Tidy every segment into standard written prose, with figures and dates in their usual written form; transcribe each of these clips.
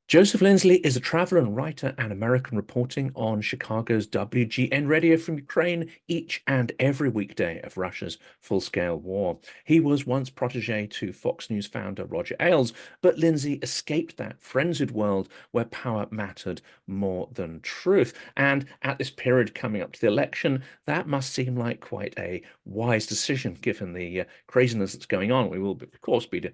Joseph Lindsley is a traveler and writer and American reporting on Chicago's WGN radio from Ukraine each and every weekday of Russia's full-scale war. He was once protege to Fox News founder Roger Ailes, but Lindsley escaped that frenzied world where power mattered more than truth. And at this period coming up to the election, that must seem like quite a wise decision given the craziness that's going on. We will, of course, be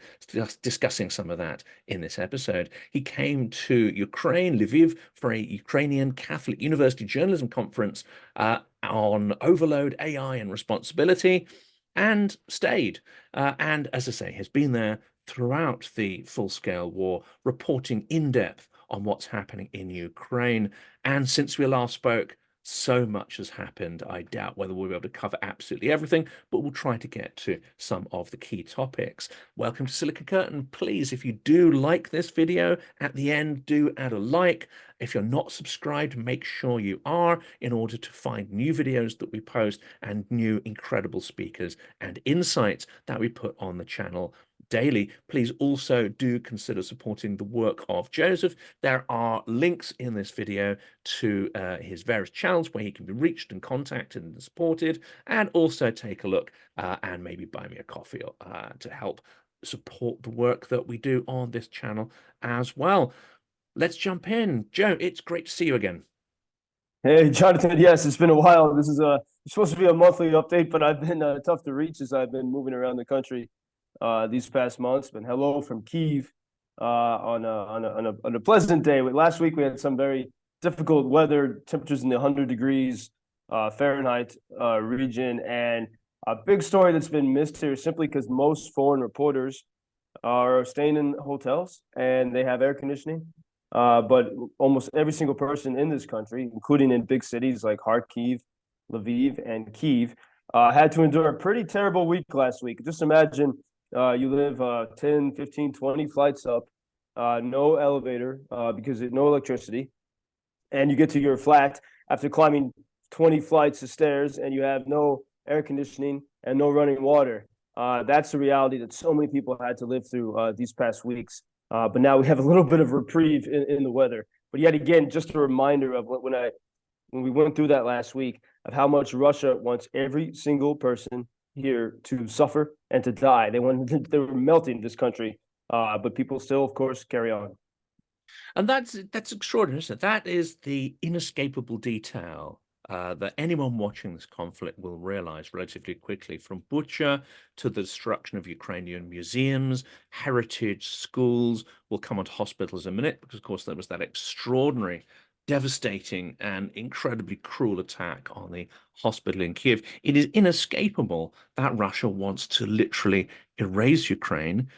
discussing some of that in this episode. He came to Ukraine, Lviv, for a Ukrainian Catholic University journalism conference on overload, AI, and responsibility, and stayed. And as I say, has been there throughout the full-scale war, reporting in depth on what's happening in Ukraine. And since we last spoke, so much has happened. I doubt whether we'll be able to cover absolutely everything, but we'll try to get to some of the key topics. Welcome to Silicon Curtain. Please, if you do like this video, at the end, do add a like. If you're not subscribed, make sure you are in order to find new videos that we post and new incredible speakers and insights that we put on the channel daily. Please also do consider supporting the work of Joseph. There are links in this video to his various channels where he can be reached and contacted and supported, and also take a look and maybe buy me a coffee to help support the work that we do on this channel as well. Let's jump in. Joe, it's great to see you again. Hey, Jonathan. Yes, it's been a while. This is supposed to be a monthly update, but I've been tough to reach as I've been moving around the country these past months. But hello from Kyiv on a pleasant day. Last week we had some very difficult weather, temperatures in the 100 degrees Fahrenheit region, and a big story that's been missed here simply because most foreign reporters are staying in hotels and they have air conditioning. But almost every single person in this country, including in big cities like Kharkiv, Lviv, and Kyiv, had to endure a pretty terrible week last week. Just imagine you live 10, 15, 20 flights up, no elevator because no electricity, and you get to your flat after climbing 20 flights of stairs and you have no air conditioning and no running water. That's the reality that so many people had to live through these past weeks. But now we have a little bit of reprieve in the weather. But yet again, just a reminder of when we went through that last week of how much Russia wants every single person here to suffer and to die. They were melting this country, but people still, of course, carry on. And that's extraordinary, isn't it? That is the inescapable detail that anyone watching this conflict will realize relatively quickly, from Bucha to the destruction of Ukrainian museums, heritage schools. We'll come on to hospitals in a minute, because, of course, there was that extraordinary, devastating, and incredibly cruel attack on the hospital in Kyiv. It is inescapable that Russia wants to literally erase Ukraine.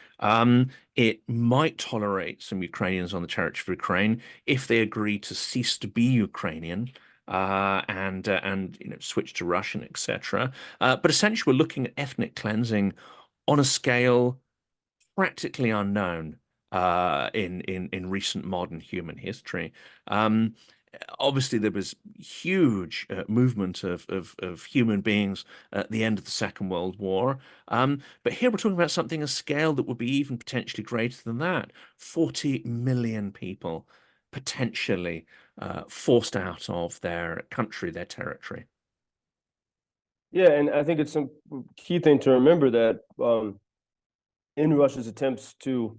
It might tolerate some Ukrainians on the territory of Ukraine if they agree to cease to be Ukrainian. And switch to Russian, etc. But essentially, we're looking at ethnic cleansing on a scale practically unknown in recent modern human history. Obviously, there was huge movement of human beings at the end of the Second World War. But here we're talking about something a scale that would be even potentially greater than that. 40 million people potentially forced out of their country, their territory. Yeah, and I think it's some key thing to remember that in Russia's attempts to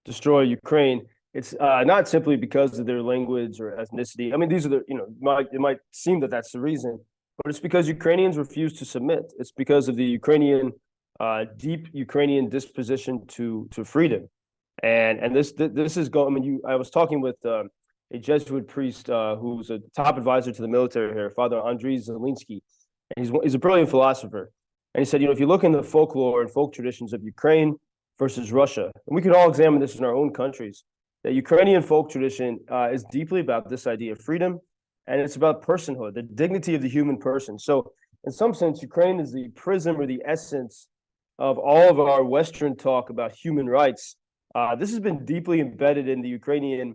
destroy Ukraine, it's not simply because of their language or ethnicity. I mean, these are it might seem that that's the reason, but it's because Ukrainians refuse to submit. It's because of the Ukrainian deep Ukrainian disposition to freedom, and this is going. I mean, I was talking with a Jesuit priest who's a top advisor to the military here, Father Andriy Zelenskyy, and he's a brilliant philosopher. And he said, if you look in the folklore and folk traditions of Ukraine versus Russia, and we can all examine this in our own countries, that Ukrainian folk tradition is deeply about this idea of freedom, and it's about personhood, the dignity of the human person. So in some sense, Ukraine is the prism or the essence of all of our Western talk about human rights. This has been deeply embedded in the Ukrainian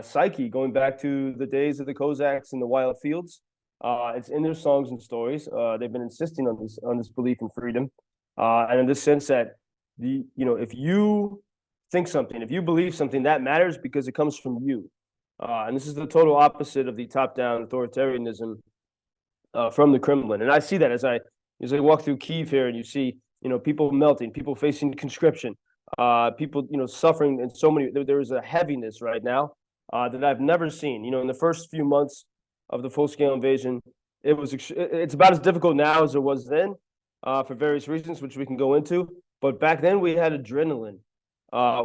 psyche, going back to the days of the Cossacks in the wild fields. It's in their songs and stories. They've been insisting on this belief in freedom, and in this sense that if you think something, if you believe something, that matters because it comes from you. And this is the total opposite of the top-down authoritarianism from the Kremlin. And I see that as I walk through Kyiv here, and you see, people melting, people facing conscription, people, suffering in so many. There is a heaviness right now that I've never seen. In the first few months of the full-scale invasion, it's about as difficult now as it was then, for various reasons, which we can go into. But back then we had adrenaline,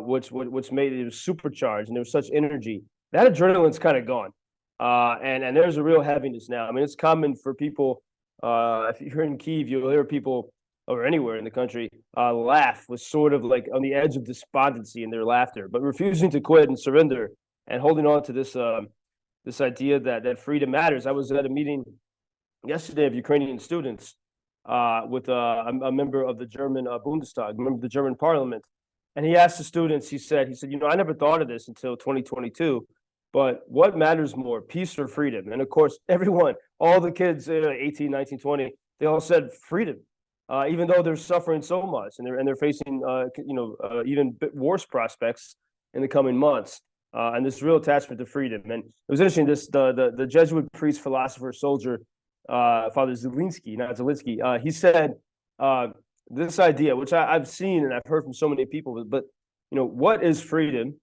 which made it supercharged, and there was such energy. That adrenaline's kind of gone, and there's a real heaviness now. I mean, it's common for people. If you're in Kyiv, you'll hear people, or anywhere in the country, laugh with sort of like on the edge of despondency in their laughter, but refusing to quit and surrender and holding on to this idea that freedom matters. I was at a meeting yesterday of Ukrainian students with a member of the German Bundestag, a member of the German parliament. And he asked the students, he said, I never thought of this until 2022, but what matters more, peace or freedom? And of course, everyone, all the kids, 18, 19, 20, they all said freedom, even though they're suffering so much and they're facing, even worse prospects in the coming months. And this real attachment to freedom. And it was interesting, the Jesuit priest, philosopher, soldier, Father Zelenskyy, he said this idea, which I've seen and I've heard from so many people, but what is freedom?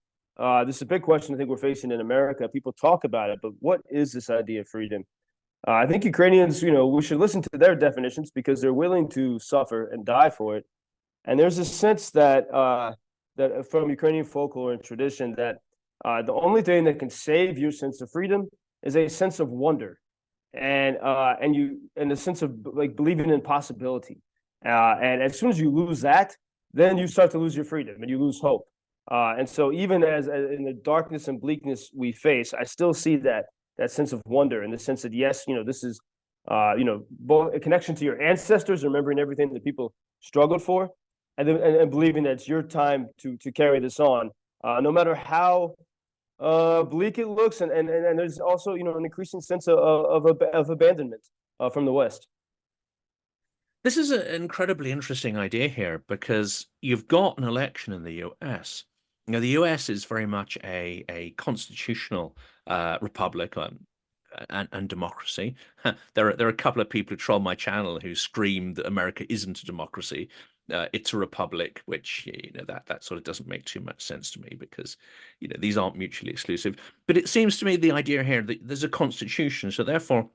This is a big question I think we're facing in America. People talk about it, but what is this idea of freedom? I think Ukrainians, we should listen to their definitions because they're willing to suffer and die for it. And there's a sense that that from Ukrainian folklore and tradition that the only thing that can save your sense of freedom is a sense of wonder, and a sense of like believing in possibility. And as soon as you lose that, then you start to lose your freedom and you lose hope. And so even as in the darkness and bleakness we face, I still see that sense of wonder, in the sense that, yes, this is, both a connection to your ancestors, remembering everything that people struggled for, and believing that it's your time to carry this on, no matter how bleak it looks. And there's also, an increasing sense of abandonment from the West. This is an incredibly interesting idea here because you've got an election in the US. The US is very much a constitutional republic and democracy. There are a couple of people who troll my channel who scream that America isn't a democracy. It's a republic, which that sort of doesn't make too much sense to me because these aren't mutually exclusive. But it seems to me the idea here that there's a constitution, so therefore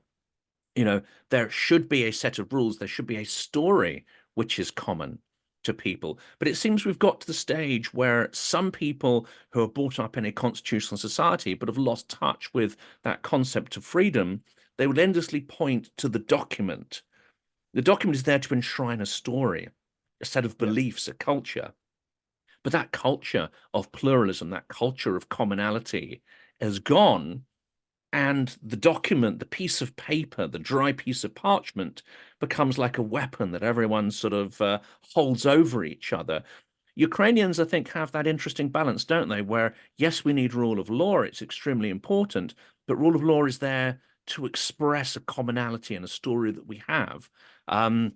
there should be a set of rules. There should be a story which is common to people. But it seems we've got to the stage where some people who are brought up in a constitutional society but have lost touch with that concept of freedom, they will endlessly point to the document. The document is there to enshrine a story, a set of beliefs, a culture. But that culture of pluralism, that culture of commonality has gone. And the document, the piece of paper, the dry piece of parchment becomes like a weapon that everyone sort of holds over each other. Ukrainians, I think, have that interesting balance, don't they? Where, yes, we need rule of law. It's extremely important. But rule of law is there to express a commonality and a story that we have. And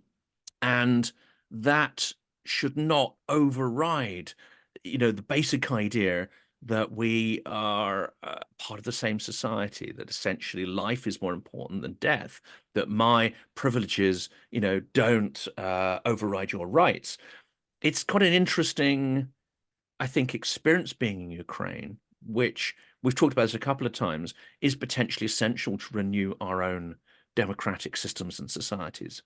that should not override, the basic idea that we are part of the same society, that essentially life is more important than death, that my privileges, don't override your rights. It's quite an interesting, I think, experience being in Ukraine, which we've talked about this a couple of times, is potentially essential to renew our own democratic systems and societies.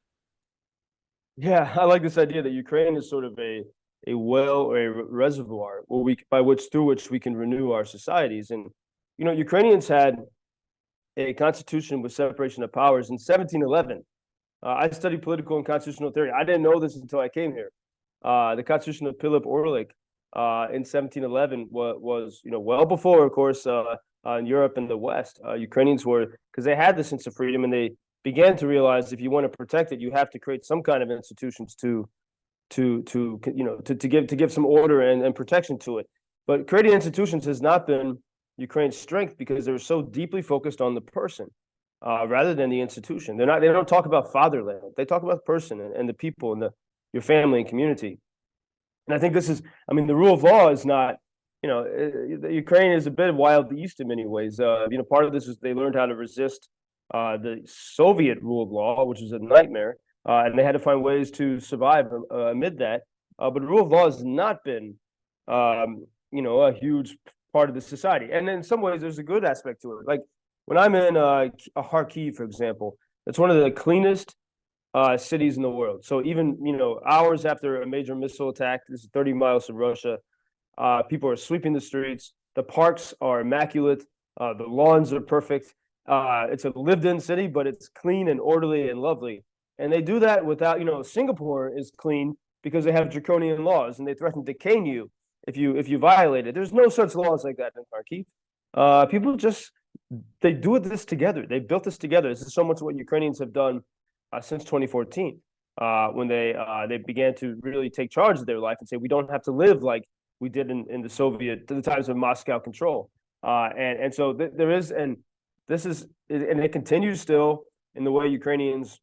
Yeah, I like this idea that Ukraine is sort of a well or a reservoir through which we can renew our societies. And Ukrainians had a constitution with separation of powers in 1711. I studied political and constitutional theory. I didn't know this until I came here. The constitution of Philip Orlik in 1711 was well before, of course, in Europe and the West. Ukrainians were, because they had this sense of freedom, and they began to realize if you want to protect it, you have to create some kind of institutions to give some order and protection to it. But creating institutions has not been Ukraine's strength because they're so deeply focused on the person rather than the institution. They don't talk about fatherland. They talk about the person and the people and your family and community. And I think this is, I mean, the rule of law is not, the Ukraine is a bit wild east in many ways. Part of this is they learned how to resist the Soviet rule of law, which was a nightmare, and they had to find ways to survive amid that. But the rule of law has not been, a huge part of the society. And in some ways, there's a good aspect to it. Like when I'm in Kyiv, for example, it's one of the cleanest cities in the world. So even, hours after a major missile attack, this is 30 miles from Russia, people are sweeping the streets. The parks are immaculate. The lawns are perfect. It's a lived-in city, but it's clean and orderly and lovely. And they do that without, Singapore is clean because they have draconian laws and they threaten to cane you if you violate it. There's no such laws like that in Kharkiv. People just they do this together. They built this together. This is so much what Ukrainians have done since 2014, when they began to really take charge of their life and say we don't have to live like we did in the times of Moscow control. And so there is, and this is, and it continues still in the way Ukrainians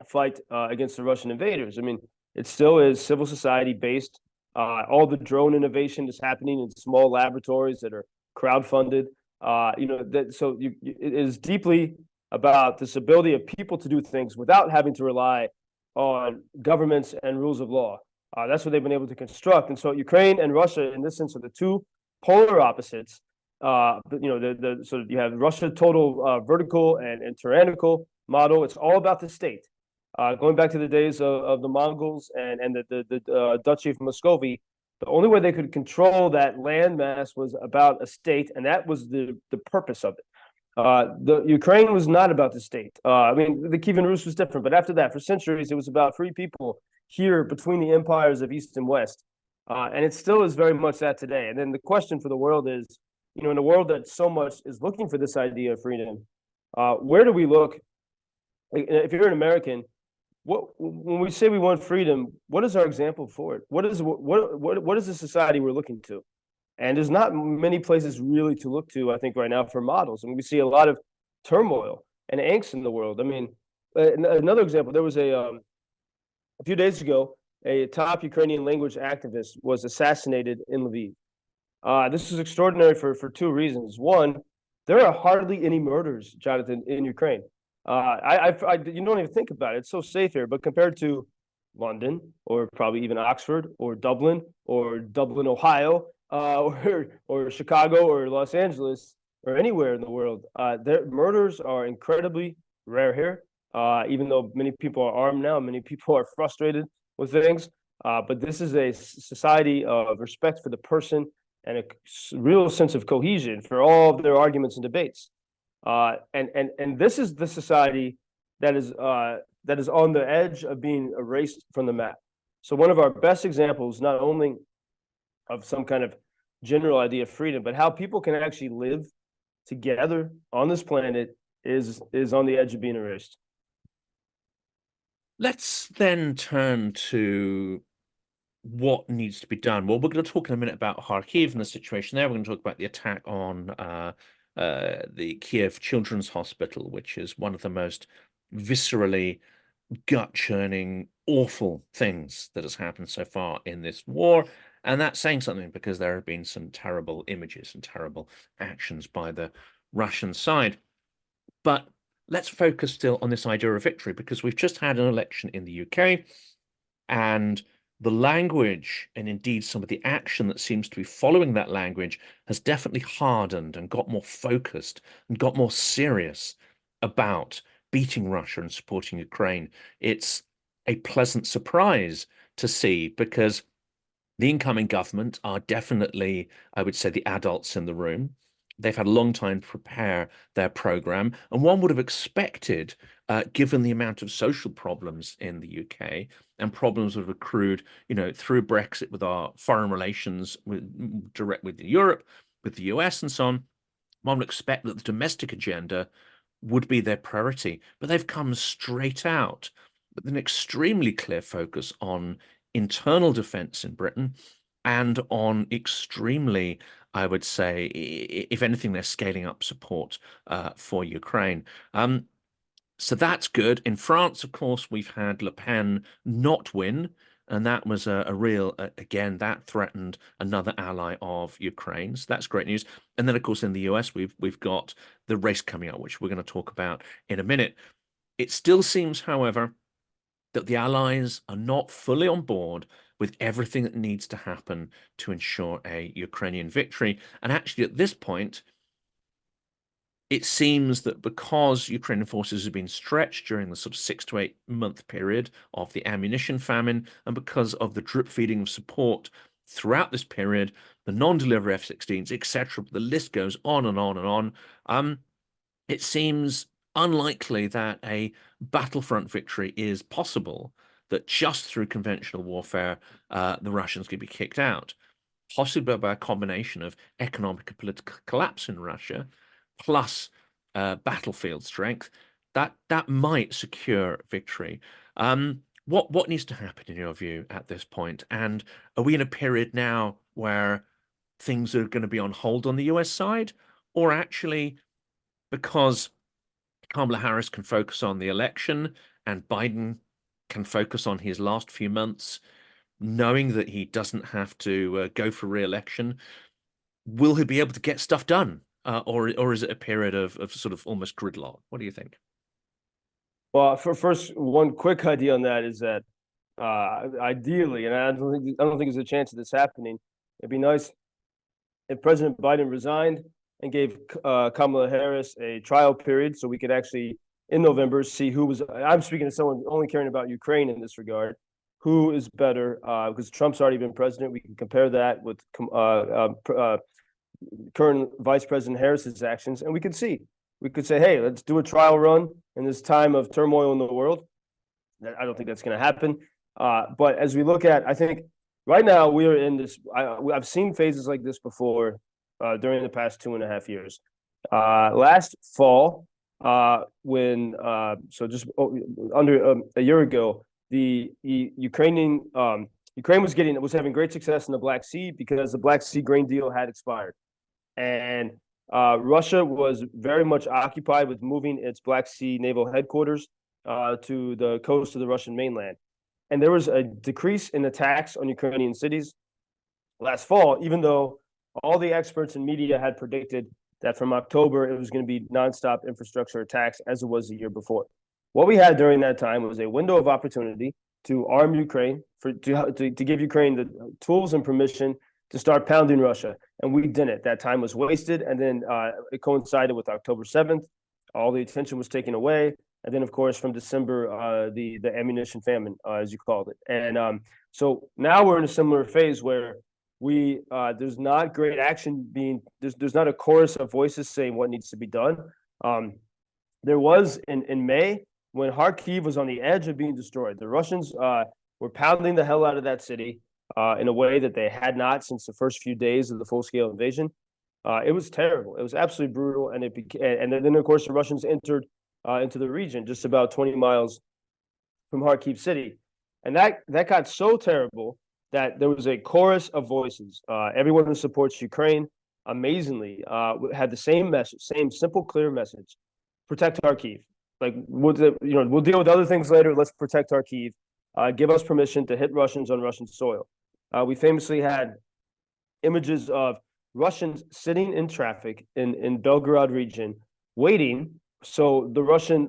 fight against the Russian invaders. I mean, it still is civil society based. All the drone innovation is happening in small laboratories that are crowdfunded. It is deeply about this ability of people to do things without having to rely on governments and rules of law. That's what they've been able to construct. And so Ukraine and Russia, in this sense, are the two polar opposites. You have Russia total vertical and tyrannical model. It's all about the state. Going back to the days of the Mongols and the Duchy of Muscovy, the only way they could control that landmass was about a state, and that was the purpose of it. The Ukraine was not about the state. The Kievan Rus was different, but after that, for centuries, it was about free people here between the empires of East and West. And it still is very much that today. And then the question for the world is, in a world that so much is looking for this idea of freedom, where do we look? If you're an American, when we say we want freedom, what is our example for it? What is the society we're looking to? And there's not many places really to look to, I think, right now for models. I mean, we see a lot of turmoil and angst in the world. I mean, another example, there was a few days ago, a top Ukrainian language activist was assassinated in Lviv. This is extraordinary for two reasons. One, there are hardly any murders, Jonathan, in Ukraine. You don't even think about it. It's so safe here. But compared to London, or probably even Oxford, or Dublin, Ohio, or Chicago, or Los Angeles, or anywhere in the world, their murders are incredibly rare here. Even though many people are armed now, many people are frustrated with things. But this is a society of respect for the person and a real sense of cohesion for all of their arguments and debates. And this is the society that is on the edge of being erased from the map. So one of our best examples, not only of some kind of general idea of freedom, but how people can actually live together on this planet is on the edge of being erased. Let's then turn to what needs to be done. Well, we're going to talk in a minute about Kharkiv and the situation there. We're going to talk about the attack on the Kyiv Children's Hospital, which is one of the most viscerally gut-churning, awful things that has happened so far in this war. And that's saying something because there have been some terrible images and terrible actions by the Russian side. But let's focus still on this idea of victory, because we've just had an election in the UK, and the language and indeed some of the action that seems to be following that language has definitely hardened and got more focused and got more serious about beating Russia and supporting Ukraine. It's a pleasant surprise to see, because the incoming government are definitely, I would say, the adults in the room. They've had a long time to prepare their program, and one would have expected, given the amount of social problems in the UK and problems that have accrued, through Brexit with our foreign relations direct with Europe, with the US, and so on, one would expect that the domestic agenda would be their priority. But they've come straight out with an extremely clear focus on internal defense in Britain and on extremely, I would say, if anything, they're scaling up support for Ukraine. So that's good. In France, of course, we've had Le Pen not win, And that was a real, again, that threatened another ally of Ukraine. So that's great news. And then, of course, in the US, we've got the race coming up, which we're going to talk about in a minute. It still seems, however, that the Allies are not fully on board with everything that needs to happen to ensure a Ukrainian victory. And actually, at this point, it seems that because Ukrainian forces have been stretched during the sort of 6 to 8 month period of the ammunition famine, and because of the drip feeding of support throughout this period, the non-delivery F-16s, etc., the list goes on and on and on. It seems unlikely that a battlefront victory is possible, that just through conventional warfare, the Russians could be kicked out, possibly by a combination of economic and political collapse in Russia, plus battlefield strength, that might secure victory. What needs to happen in your view at this point? And are we in a period now where things are going to be on hold on the US side, or actually because Kamala Harris can focus on the election and Biden can focus on his last few months, knowing that he doesn't have to go for re-election, will he be able to get stuff done? Or is it a period of sort of almost gridlock? What do you think? Well, for first, one quick idea on that is that ideally, and I don't think there's a chance of this happening. It'd be nice if President Biden resigned and gave Kamala Harris a trial period, so we could actually in November see who was. I'm speaking to someone only caring about Ukraine in this regard. Who is better? Because Trump's already been president. We can compare that with current Vice President Harris's actions, and we could see. We could say, hey, let's do a trial run in this time of turmoil in the world. I don't think that's going to happen. But as we look at, I think right now we are in this. I've seen phases like this before during the past 2.5 years. Last fall, when so just under a year ago, the Ukraine was having great success in the Black Sea because the Black Sea grain deal had expired, and Russia was very much occupied with moving its Black Sea naval headquarters to the coast of the Russian mainland. And there was a decrease in attacks on Ukrainian cities last fall, even though all the experts and media had predicted that from October it was going to be nonstop infrastructure attacks as it was the year before. What we had during that time was a window of opportunity to arm Ukraine, to give Ukraine the tools and permission to start pounding Russia. And we didn't. That time was wasted. And then it coincided with October 7th. All the attention was taken away. And then, of course, from December, the ammunition famine, as you called it. And so now we're in a similar phase where there's not great action there's not a chorus of voices saying what needs to be done. There was in May when Kyiv was on the edge of being destroyed. The Russians were pounding the hell out of that city in a way that they had not since the first few days of the full-scale invasion. It was terrible. It was absolutely brutal. And then, of course, the Russians entered into the region just about 20 miles from Kyiv city. And that got so terrible that there was a chorus of voices. Everyone who supports Ukraine, amazingly, had the same message, same simple, clear message: protect Kyiv. Like we'll deal with other things later. Let's protect Kyiv. Give us permission to hit Russians on Russian soil. We famously had images of Russians sitting in traffic in Belgorod region, waiting so the Russian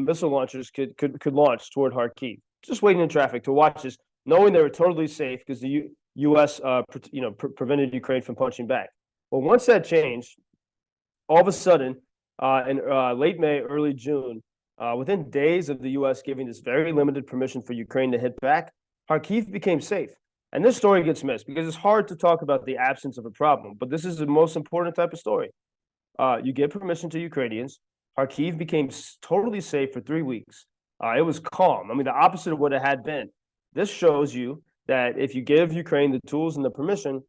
missile launchers could launch toward Kyiv. Just waiting in traffic to watch this, knowing they were totally safe because the U.S. prevented Ukraine from punching back. Well, once that changed, all of a sudden, in late May, early June, within days of the U.S. giving this very limited permission for Ukraine to hit back, Kyiv became safe. And this story gets missed because it's hard to talk about the absence of a problem, but this is the most important type of story. You give permission to Ukrainians. Kyiv became totally safe for 3 weeks. It was calm. I mean, the opposite of what it had been. This shows you that if you give Ukraine the tools and the permission,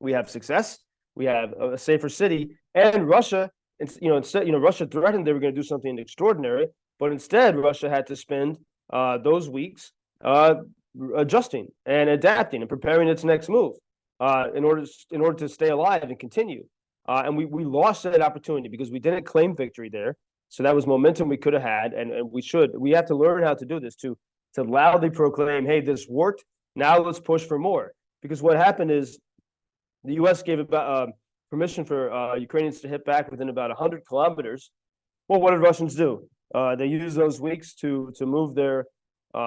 we have success. We have a safer city. And Russia, Russia threatened they were going to do something extraordinary, but instead Russia had to spend those weeks adjusting and adapting and preparing its next move in order to stay alive and continue. And we lost that opportunity because we didn't claim victory there. So that was momentum we could have had, and we have to learn how to do this, to to loudly proclaim, hey, this worked. Now let's push for more. Because what happened is the U.S. gave about permission for Ukrainians to hit back within about 100 kilometers. Well, what did Russians do? They used those weeks to move their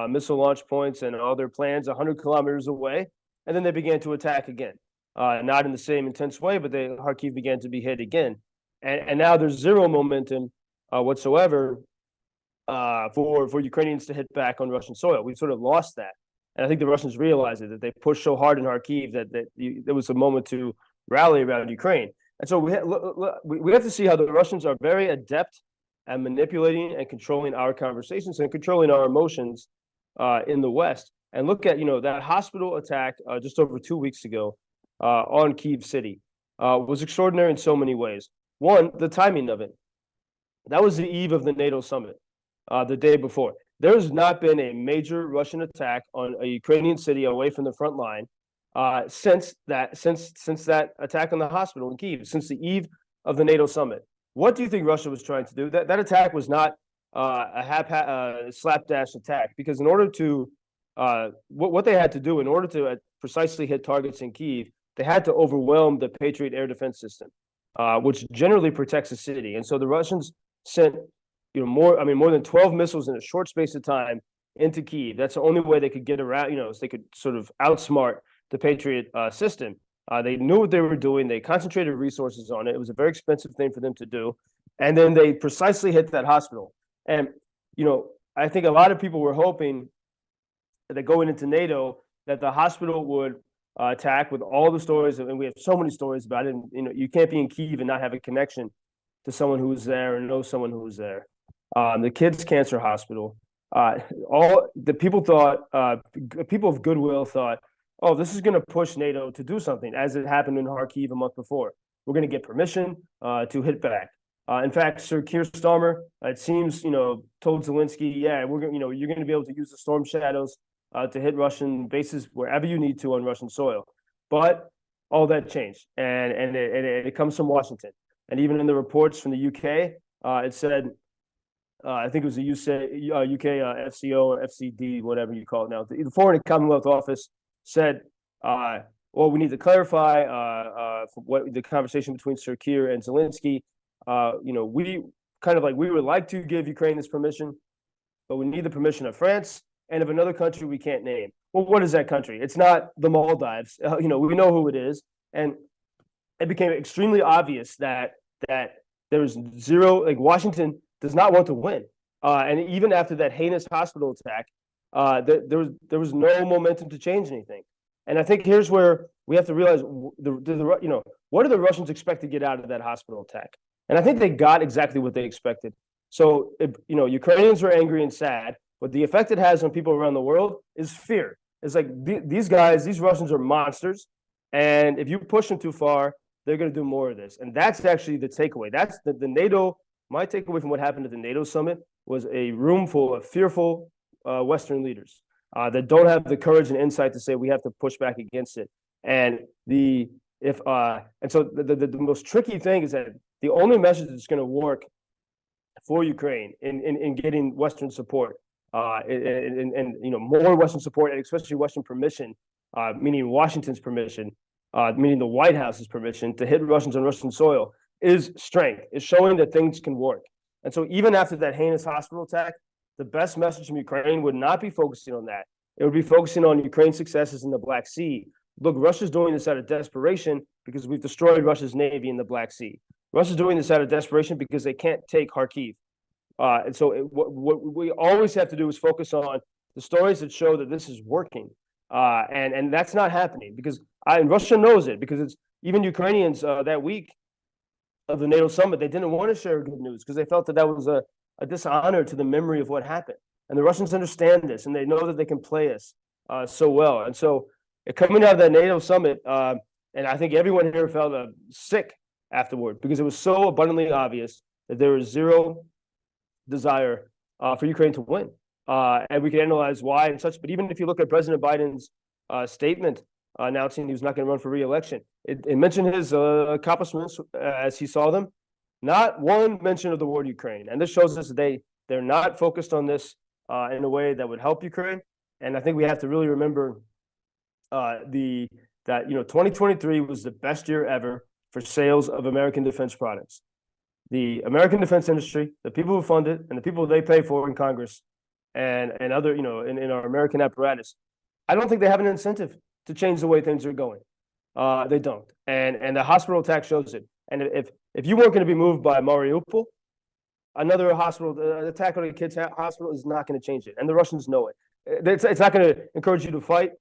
missile launch points and all their plans 100 kilometers away, and then they began to attack again. Not in the same intense way, but Kharkiv began to be hit again. And now there's zero momentum whatsoever for Ukrainians to hit back on Russian soil. We've sort of lost that. And I think the Russians realized it, that they pushed so hard in Kharkiv that there was a moment to rally around Ukraine. And so we have to see how the Russians are very adept at manipulating and controlling our conversations and controlling our emotions in the West. And look at, that hospital attack just over 2 weeks ago on Kyiv city was extraordinary in so many ways. One, the timing of it. That was the eve of the NATO summit, the day before. There has not been a major Russian attack on a Ukrainian city away from the front line since that attack on the hospital in Kyiv, since the eve of the NATO summit. What do you think Russia was trying to do? That attack was not a slapdash attack, because in order to what they had to do in order to precisely hit targets in Kyiv, they had to overwhelm the Patriot air defense system, which generally protects the city. And so the Russians sent more than 12 missiles in a short space of time into Kyiv. That's the only way they could get around, so they could sort of outsmart the Patriot system. They knew what they were doing. They concentrated resources on it. It was a very expensive thing for them to do. And then they precisely hit that hospital. And, I think a lot of people were hoping that going into NATO, that the hospital would attack with all the stories. And we have so many stories about it. And, you can't be in Kyiv and not have a connection to someone who was there and know someone who was there. The kids' cancer hospital. All the people thought, people of goodwill thought, oh, this is going to push NATO to do something, as it happened in Kharkiv a month before. We're going to get permission to hit back. In fact, Sir Keir Starmer, it seems, told Zelenskyy, yeah, we're going, you're going to be able to use the storm shadows to hit Russian bases wherever you need to on Russian soil. But all that changed, and it comes from Washington. And even in the reports from the UK, it said, I think it was the UK FCO or FCD, whatever you call it now, the Foreign and Commonwealth Office said, well, we need to clarify what the conversation between Sir Keir and Zelenskyy. We would like to give Ukraine this permission, but we need the permission of France and of another country we can't name. Well, what is that country? It's not the Maldives. We know who it is. And it became extremely obvious that there was zero, Washington does not want to win. And even after that heinous hospital attack, there was no momentum to change anything. And I think here's where we have to realize, what do the Russians expect to get out of that hospital attack? And I think they got exactly what they expected. So, Ukrainians were angry and sad, but the effect it has on people around the world is fear. It's like these Russians are monsters. And if you push them too far, they're going to do more of this. And that's actually the takeaway. That's the NATO. My takeaway from what happened at the NATO summit was a room full of fearful Western leaders that don't have the courage and insight to say we have to push back against it. And the most tricky thing is that the only message that's going to work for Ukraine in getting Western support and more Western support, and especially Western permission, meaning Washington's permission, meaning the White House's permission to hit Russians on Russian soil, is strength, is showing that things can work. And so even after that heinous hospital attack, the best message from Ukraine would not be focusing on that. It would be focusing on Ukraine's successes in the Black Sea. Look, Russia's doing this out of desperation because we've destroyed Russia's navy in the Black Sea. Russia's doing this out of desperation because they can't take Kharkiv. And so what we always have to do is focus on the stories that show that this is working. And that's not happening because and Russia knows it, because it's even Ukrainians that week of the NATO summit, they didn't want to share good news because they felt that was a dishonor to the memory of what happened. And the Russians understand this, and they know that they can play us so well. And so coming out of that NATO summit, and I think everyone here felt sick afterward because it was so abundantly obvious that there was zero desire for Ukraine to win. And we can analyze why and such. But even if you look at President Biden's statement announcing he was not going to run for re-election, it mentioned his accomplishments as he saw them. Not one mention of the word Ukraine. And this shows us that they're not focused on this in a way that would help Ukraine. And I think we have to really remember that 2023 was the best year ever for sales of American defense products. The American defense industry, the people who fund it, and the people they pay for in Congress, and other in our American apparatus, I don't think they have an incentive to change the way things are going. They don't, and the hospital attack shows it. And if you weren't going to be moved by Mariupol, another hospital attack on a kid's hospital is not going to change it, and the Russians know it. It's not going to encourage you to fight.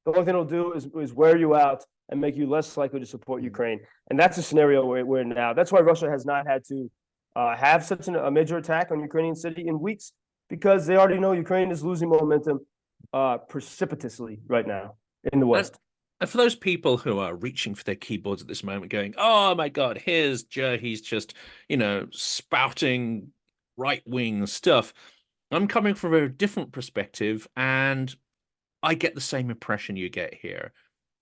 The only thing it'll do is wear you out and make you less likely to support Ukraine. And that's a scenario we're in now. That's why Russia has not had to have such a major attack on Ukrainian city in weeks, because they already know Ukraine is losing momentum precipitously right now in the West. And for those people who are reaching for their keyboards at this moment, going, "Oh my God, here's Joe, he's just, spouting right-wing stuff," I'm coming from a different perspective, and I get the same impression you get here,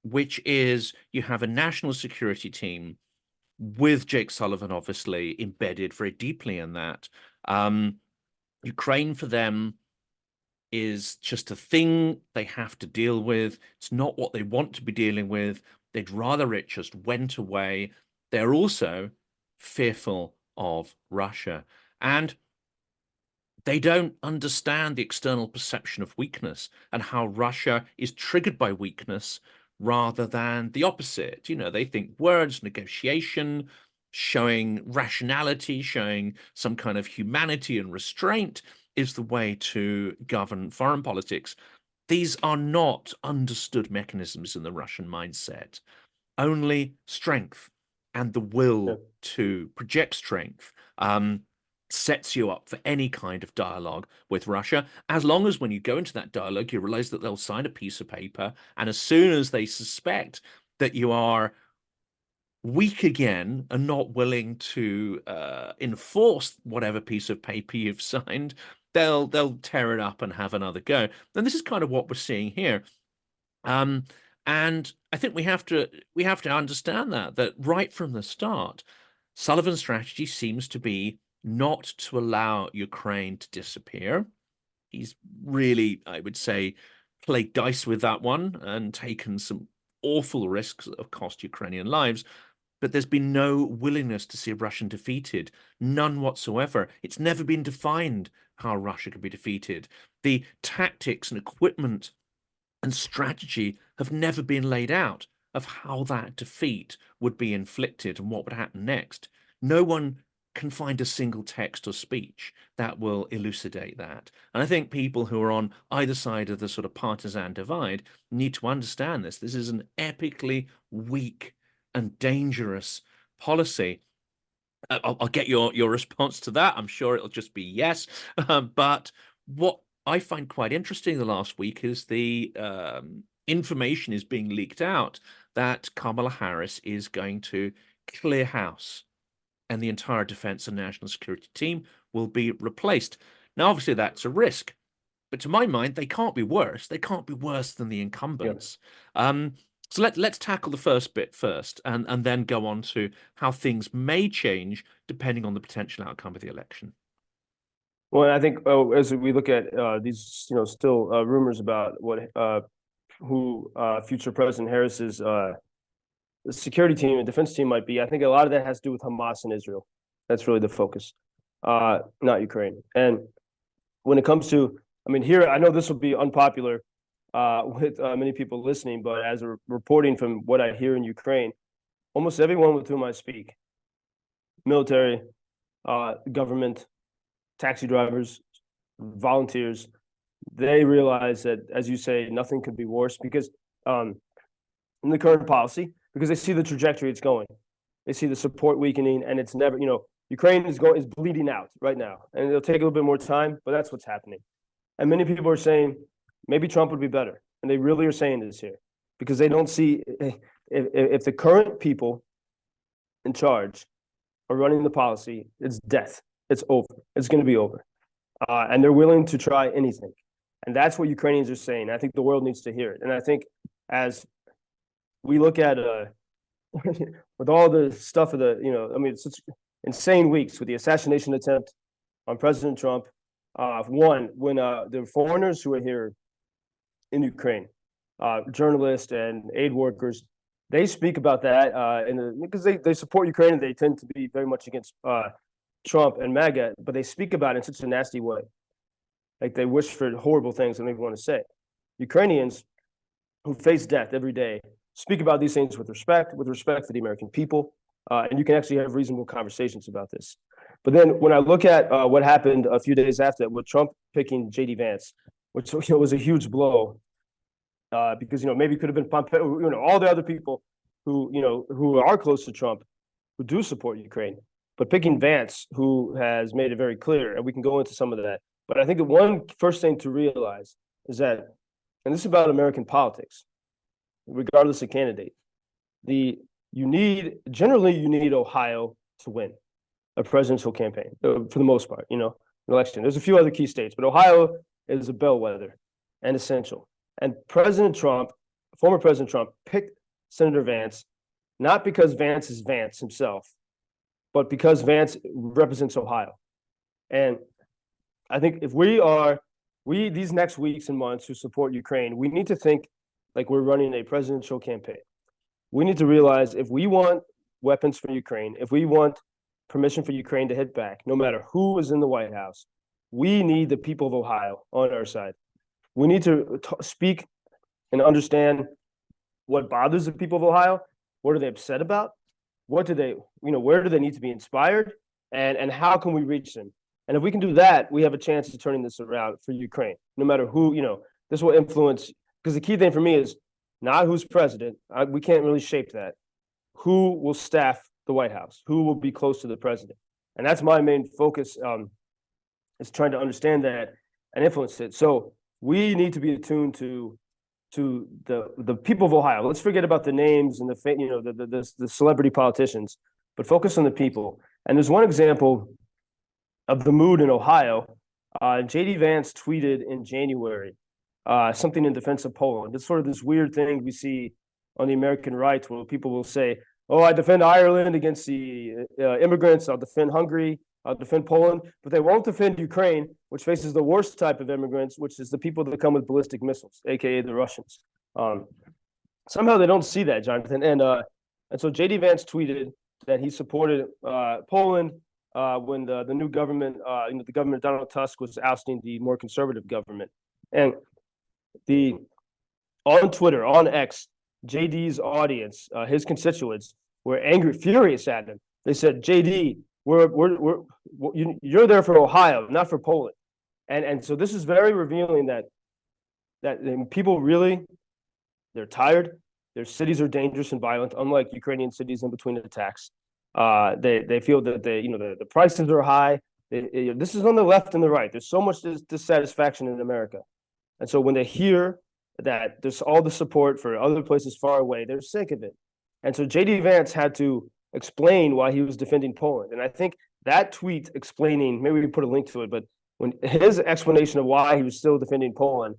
which is you have a national security team with Jake Sullivan obviously embedded very deeply in that. Ukraine for them is just a thing they have to deal with. It's not what they want to be dealing with. They'd rather it just went away. They're also fearful of Russia. And they don't understand the external perception of weakness and how Russia is triggered by weakness rather than the opposite. They think words, negotiation, showing rationality, showing some kind of humanity and restraint is the way to govern foreign politics. These are not understood mechanisms in the Russian mindset. Only strength and the will to project strength sets you up for any kind of dialogue with Russia, as long as when you go into that dialogue, you realize that they'll sign a piece of paper, and as soon as they suspect that you are weak again and not willing to enforce whatever piece of paper you've signed, they'll tear it up and have another go. And this is kind of what we're seeing here. And I think we have to understand that right from the start, Sullivan's strategy seems to be not to allow Ukraine to disappear. He's really, I would say, played dice with that one and taken some awful risks that have cost Ukrainian lives. But there's been no willingness to see Russia defeated, none whatsoever. It's never been defined how Russia could be defeated. The tactics and equipment and strategy have never been laid out of how that defeat would be inflicted and what would happen next. No one can find a single text or speech that will elucidate that. And I think people who are on either side of the sort of partisan divide need to understand this. This is an epically weak and dangerous policy. I'll get your response to that. I'm sure it'll just be yes. But what I find quite interesting the last week is the information is being leaked out that Kamala Harris is going to clear house and the entire defense and national security team will be replaced. Now, obviously, that's a risk. But to my mind, they can't be worse. They can't be worse than the incumbents. Yeah. So let's tackle the first bit first and then go on to how things may change depending on the potential outcome of the election. Well, I think as we look at these, still rumors about who future President Harris's the security team and defense team might be, I think a lot of that has to do with Hamas and Israel. That's really the focus, not Ukraine. And when it comes to, here, I know this will be unpopular with many people listening, but as a reporting from what I hear in Ukraine, almost everyone with whom I speak, military, government, taxi drivers, volunteers, they realize that, as you say, nothing could be worse because in the current policy, because they see the trajectory it's going. They see the support weakening, and it's never, Ukraine is bleeding out right now, and it'll take a little bit more time, but that's what's happening. And many people are saying maybe Trump would be better, and they really are saying this here because they don't see if the current people in charge are running the policy, it's death. It's over. It's going to be over, and they're willing to try anything, and that's what Ukrainians are saying. I think the world needs to hear it, and I think as we look at with all the stuff of the, it's such insane weeks with the assassination attempt on President Trump, One, when the foreigners who are here in Ukraine, journalists and aid workers, they speak about that because they support Ukraine and they tend to be very much against Trump and MAGA, but they speak about it in such a nasty way. Like they wish for horrible things and they want to say. Ukrainians who face death every day speak about these things with respect for the American people, and you can actually have reasonable conversations about this. But then when I look at what happened a few days after that with Trump picking J.D. Vance, which was a huge blow, because maybe it could have been Pompeo, all the other people who are close to Trump, who do support Ukraine, but picking Vance, who has made it very clear, and we can go into some of that. But I think the one first thing to realize is that, and this is about American politics, regardless of candidate, generally you need Ohio to win a presidential campaign for the most part, an election. There's a few other key states, but Ohio is a bellwether and essential. And former President Trump, picked Senator Vance, not because Vance is Vance himself, but because Vance represents Ohio. And I think if these next weeks and months who support Ukraine, we need to think like we're running a presidential campaign. We need to realize if we want weapons for Ukraine, if we want permission for Ukraine to hit back, no matter who is in the White House, we need the people of Ohio on our side. We need to speak and understand what bothers the people of Ohio. What are they upset about? What do they, where do they need to be inspired? And how can we reach them? And if we can do that, we have a chance of turning this around for Ukraine, no matter who, this will influence, because the key thing for me is not who's president. We can't really shape that. Who will staff the White House? Who will be close to the president? And that's my main focus, is trying to understand that and influence it. So we need to be attuned to the people of Ohio. Let's forget about the names and the celebrity politicians, but focus on the people. And there's one example of the mood in Ohio. J.D. Vance tweeted in January something in defense of Poland. It's sort of this weird thing we see on the American right where people will say, oh, I defend Ireland against the immigrants. I'll defend Hungary. I'll defend Poland. But they won't defend Ukraine, which faces the worst type of immigrants, which is the people that come with ballistic missiles, a.k.a. the Russians. Somehow they don't see that, Jonathan. And so J.D. Vance tweeted that he supported Poland when the new government, the government of Donald Tusk was ousting the more conservative government. And on Twitter, on X, JD's audience, his constituents, were angry, furious at him. They said, JD, you're there for Ohio, not for Poland. And so this is very revealing that people really, they're tired. Their cities are dangerous and violent, unlike Ukrainian cities in between attacks. They feel that the prices are high. This is on the left and the right. There's so much dissatisfaction in America. And so when they hear that there's all the support for other places far away, they're sick of it. And so J.D. Vance had to explain why he was defending Poland. And I think that tweet explaining, maybe we can put a link to it, but when his explanation of why he was still defending Poland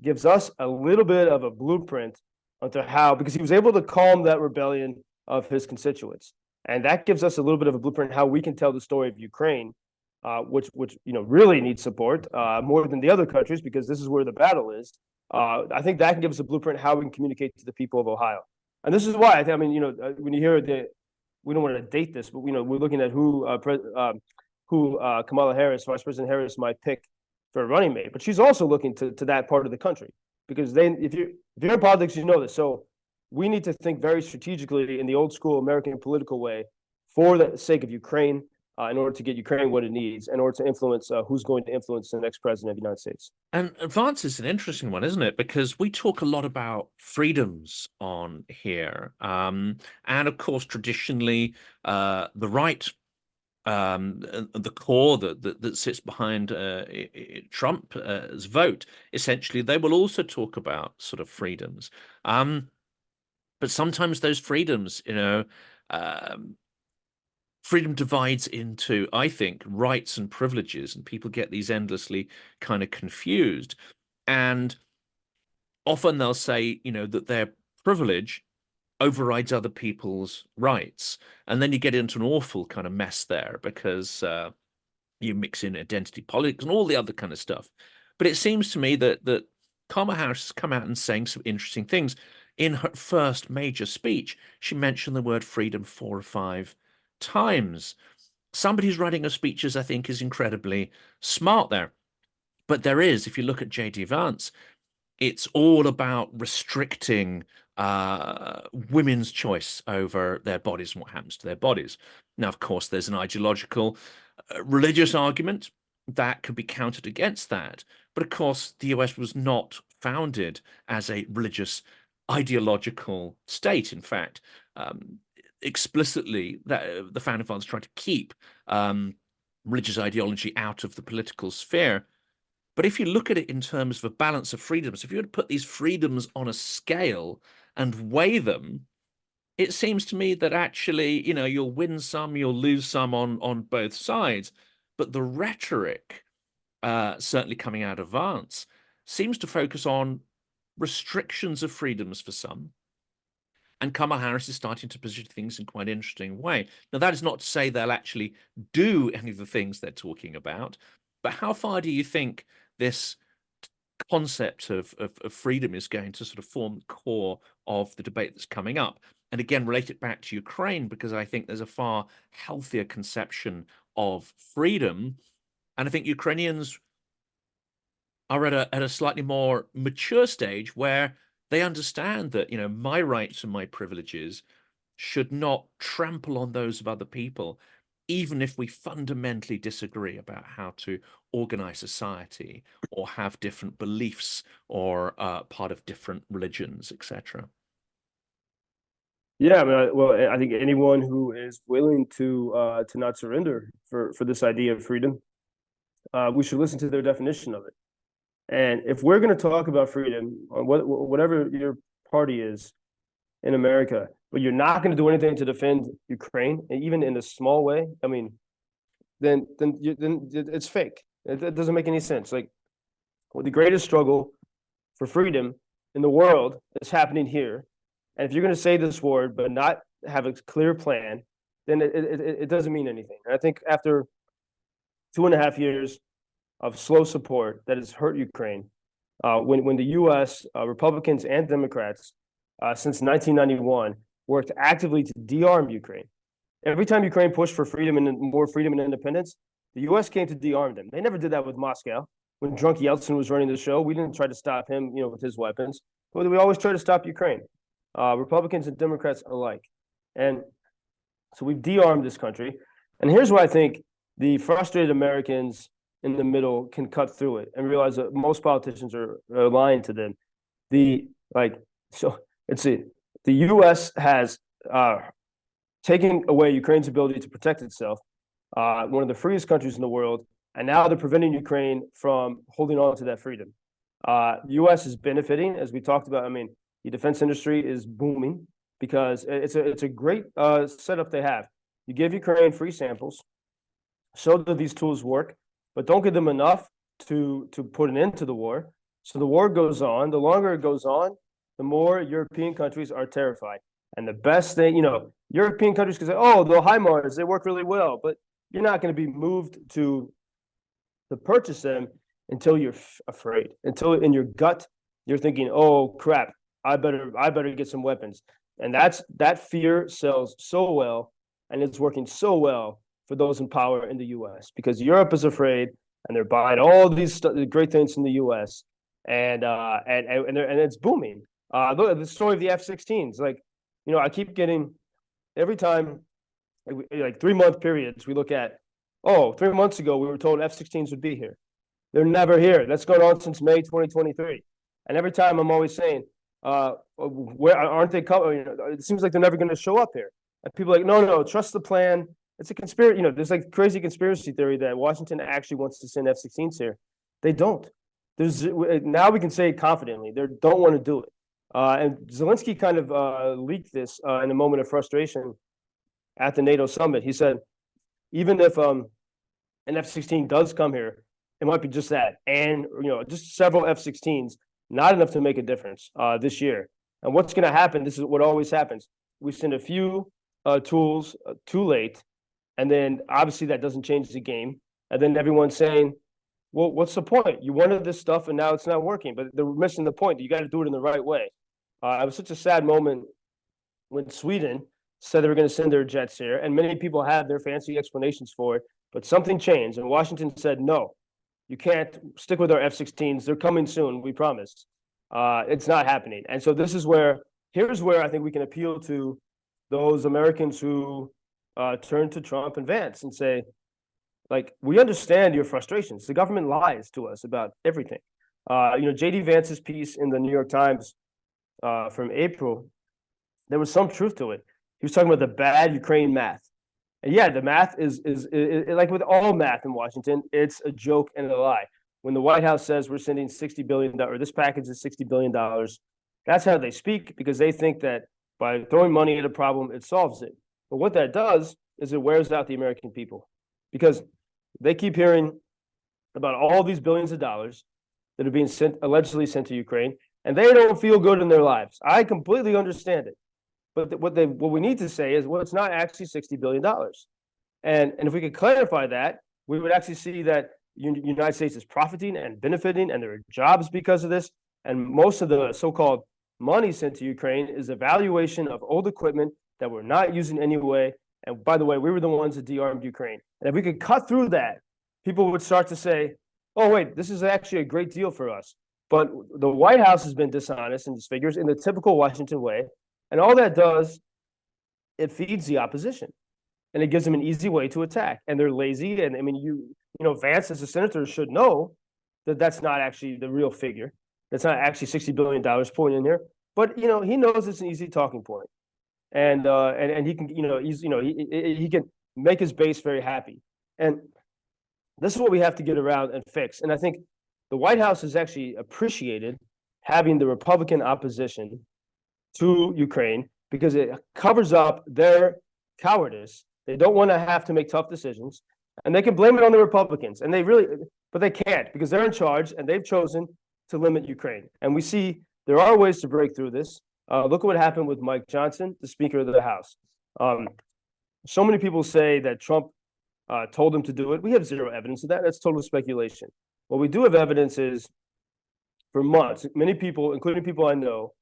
gives us a little bit of a blueprint onto how, because he was able to calm that rebellion of his constituents. And that gives us a little bit of a blueprint how we can tell the story of Ukraine, which really needs support more than the other countries, because this is where the battle is. I think that can give us a blueprint how we can communicate to the people of Ohio. And this is why when you hear we don't want to date this, but we're looking at who Kamala Harris, Vice President Harris, might pick for a running mate. But she's also looking to that part of the country, because if you're in politics, you know this. So we need to think very strategically in the old school American political way for the sake of Ukraine, in order to get Ukraine what it needs, in order to influence who's going to influence the next president of the United States. And advance is an interesting one, isn't it? Because we talk a lot about freedoms on here. And of course, traditionally, the right, the core that sits behind Trump's vote, essentially, they will also talk about sort of freedoms. But sometimes those freedoms, freedom divides into, I think, rights and privileges, and people get these endlessly kind of confused. And often they'll say, that their privilege overrides other people's rights. And then you get into an awful kind of mess there, because, You mix in identity politics and all the other kind of stuff. But it seems to me that Kamala Harris has come out and saying some interesting things. In her first major speech, she mentioned the word freedom 4 or 5 times. Somebody who's writing her speeches, I think, is incredibly smart there. But there is, if you look at J.D. Vance, it's all about restricting women's choice over their bodies and what happens to their bodies. Now, of course, there's an ideological, religious argument that could be countered against that. But of course, the US was not founded as a religious, ideological state. In fact, explicitly, the founding fathers tried to keep religious ideology out of the political sphere. But if you look at it in terms of a balance of freedoms, if you were to put these freedoms on a scale and weigh them, it seems to me that actually, you'll win some, you'll lose some on both sides. But the rhetoric, certainly coming out of Vance, seems to focus on restrictions of freedoms for some. And Kamala Harris is starting to position things in quite an interesting way. Now, that is not to say they'll actually do any of the things they're talking about, but how far do you think this concept of freedom is going to sort of form the core of the debate that's coming up? And again, relate it back to Ukraine, because I think there's a far healthier conception of freedom. And I think Ukrainians are at a slightly more mature stage where they understand that, my rights and my privileges should not trample on those of other people, even if we fundamentally disagree about how to organize society or have different beliefs or part of different religions, etc. Yeah, I mean, well, I think anyone who is willing to not surrender for this idea of freedom, we should listen to their definition of it. And if we're going to talk about freedom, or whatever your party is in America, but you're not going to do anything to defend Ukraine, and even in a small way, I mean, then it's fake. It doesn't make any sense. Like, the greatest struggle for freedom in the world is happening here. And if you're going to say this word but not have a clear plan, then it doesn't mean anything. And I think after 2.5 years of slow support that has hurt Ukraine, when the U.S. Republicans and Democrats since 1991 worked actively to de-arm Ukraine. Every time Ukraine pushed for freedom and more freedom and independence, the U.S. came to de-arm them. They never did that with Moscow. When drunk Yeltsin was running the show, we didn't try to stop him, with his weapons. But we always try to stop Ukraine, Republicans and Democrats alike. And so we've de-armed this country. And here's why I think the frustrated Americans in the middle can cut through it and realize that most politicians are lying to them. The U.S. has taken away Ukraine's ability to protect itself, one of the freest countries in the world, and now they're preventing Ukraine from holding on to that freedom. The U.S. is benefiting, as we talked about. I mean, the defense industry is booming because it's a great setup they have. You give Ukraine free samples, show that these tools work, but don't give them enough to put an end to the war. So the war goes on. The longer it goes on, the more European countries are terrified. And the best thing, European countries can say, oh, the HIMARS, they work really well, but you're not going to be moved to purchase them until you're afraid, until in your gut, you're thinking, oh, crap, I better get some weapons. And that fear sells so well, and it's working so well for those in power in the U.S. because Europe is afraid, and they're buying all these great things from the U.S. and it's booming. Look at the story of the F-16s. Like, I keep getting every time, like 3-month periods. We look at, 3 months ago we were told F-16s would be here. They're never here. That's going on since May 2023. And every time I'm always saying, where aren't they coming? It seems like they're never going to show up here. And people are like, no, trust the plan. It's a conspiracy. There's like crazy conspiracy theory that Washington actually wants to send F-16s here. They don't. Now we can say confidently they don't want to do it. And Zelenskyy kind of leaked this in a moment of frustration at the NATO summit. He said, even if an F-16 does come here, it might be just that, and just several F-16s, not enough to make a difference this year. And what's going to happen? This is what always happens: we send a few tools too late, and then obviously that doesn't change the game. And then everyone's saying, well, what's the point? You wanted this stuff and now it's not working, but they're missing the point. You got to do it in the right way. It was such a sad moment when Sweden said they were going to send their jets here, and many people had their fancy explanations for it, but something changed, and Washington said, no, you can't stick with our F-16s. They're coming soon, we promise. It's not happening. And so here's where I think we can appeal to those Americans who turn to Trump and Vance and say, like, we understand your frustrations. The government lies to us about everything. J.D. Vance's piece in the New York Times from April, there was some truth to it. He was talking about the bad Ukraine math. And yeah, the math is like with all math in Washington, it's a joke and a lie. When the White House says we're sending $60 billion, or this package is $60 billion, that's how they speak, because they think that by throwing money at a problem, it solves it. But what that does is it wears out the American people, because they keep hearing about all these billions of dollars that are being allegedly sent to Ukraine, and they don't feel good in their lives. I completely understand it. But what we need to say is, well, it's not actually $60 billion. And if we could clarify that, we would actually see that the United States is profiting and benefiting, and there are jobs because of this. And most of the so-called money sent to Ukraine is a valuation of old equipment that we're not using anyway. And by the way, we were the ones that de-armed Ukraine. And if we could cut through that, people would start to say, oh, wait, this is actually a great deal for us. But the White House has been dishonest in these figures in the typical Washington way. And all that does, it feeds the opposition, and it gives them an easy way to attack. And they're lazy. And I mean, Vance as a senator should know that that's not actually the real figure. That's not actually $60 billion pouring in here. But he knows it's an easy talking point, and he can he can make his base very happy. And this is what we have to get around and fix. And I think the White House has actually appreciated having the Republican opposition to Ukraine, because it covers up their cowardice. They don't want to have to make tough decisions, and they can blame it on the Republicans, and but they can't, because they're in charge and they've chosen to limit Ukraine. And we see there are ways to break through this. Look at what happened with Mike Johnson, the Speaker of the House. So many people say that Trump told him to do it. We have zero evidence of that. That's total speculation. What we do have evidence is, for months, many people, including people I know,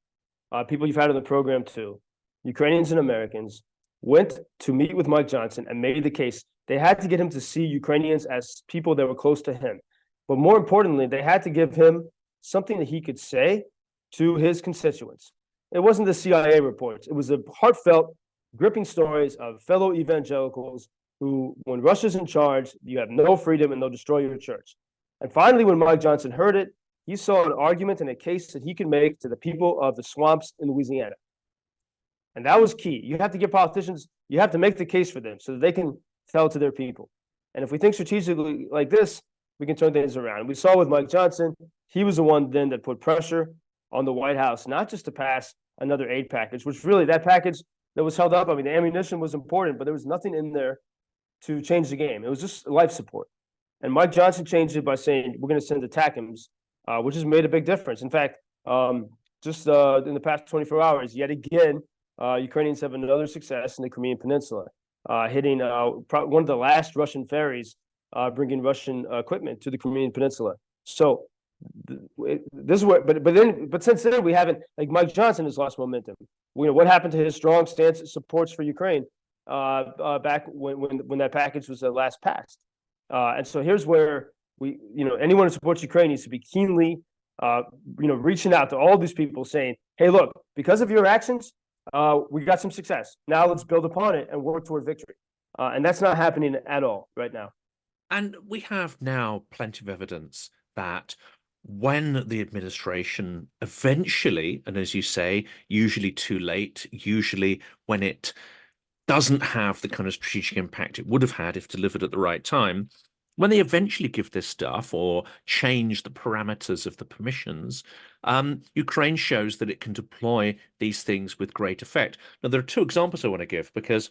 people you've had on the program too, Ukrainians and Americans, went to meet with Mike Johnson and made the case. They had to get him to see Ukrainians as people that were close to him. But more importantly, they had to give him something that he could say to his constituents. It wasn't the CIA reports. It was the heartfelt, gripping stories of fellow evangelicals who, when Russia's in charge, you have no freedom and they'll destroy your church. And finally, when Mike Johnson heard it, he saw an argument and a case that he could make to the people of the swamps in Louisiana. And that was key. You have to give politicians, you have to make the case for them so that they can tell to their people. And if we think strategically like this, we can turn things around. We saw with Mike Johnson, he was the one then that put pressure on the White House, not just to pass another aid package, which really, that package that was held up, I mean, the ammunition was important, but there was nothing in there to change the game. It was just life support. And Mike Johnson changed it by saying, we're going to send ATACMS, which has made a big difference. In fact, just in the past 24 hours, yet again, Ukrainians have another success in the Crimean Peninsula, hitting one of the last Russian ferries, bringing Russian equipment to the Crimean Peninsula. So this is where, but since then we haven't, like, Mike Johnson has lost momentum. What happened to his strong stance supports for Ukraine back when that package was last passed? And so here's where anyone who supports Ukraine needs to be keenly, reaching out to all these people saying, hey, look, because of your actions, we got some success. Now let's build upon it and work toward victory. And that's not happening at all right now. And we have now plenty of evidence that when the administration eventually, and as you say, usually too late, usually when it doesn't have the kind of strategic impact it would have had if delivered at the right time, when they eventually give this stuff or change the parameters of the permissions, Ukraine shows that it can deploy these things with great effect. Now, there are two examples I want to give, because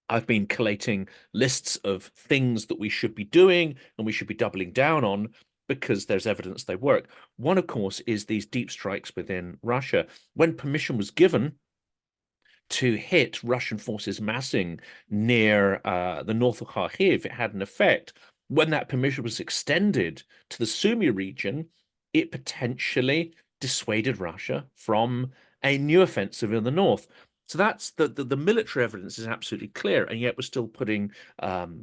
I've been collating lists of things that we should be doing and we should be doubling down on because there's evidence they work. One, of course, is these deep strikes within Russia. When permission was given to hit Russian forces massing near the north of Kyiv, it had an effect. when that permission was extended to the Sumy region, it potentially dissuaded Russia from a new offensive in the north. So that's the military evidence is absolutely clear, and yet we're still putting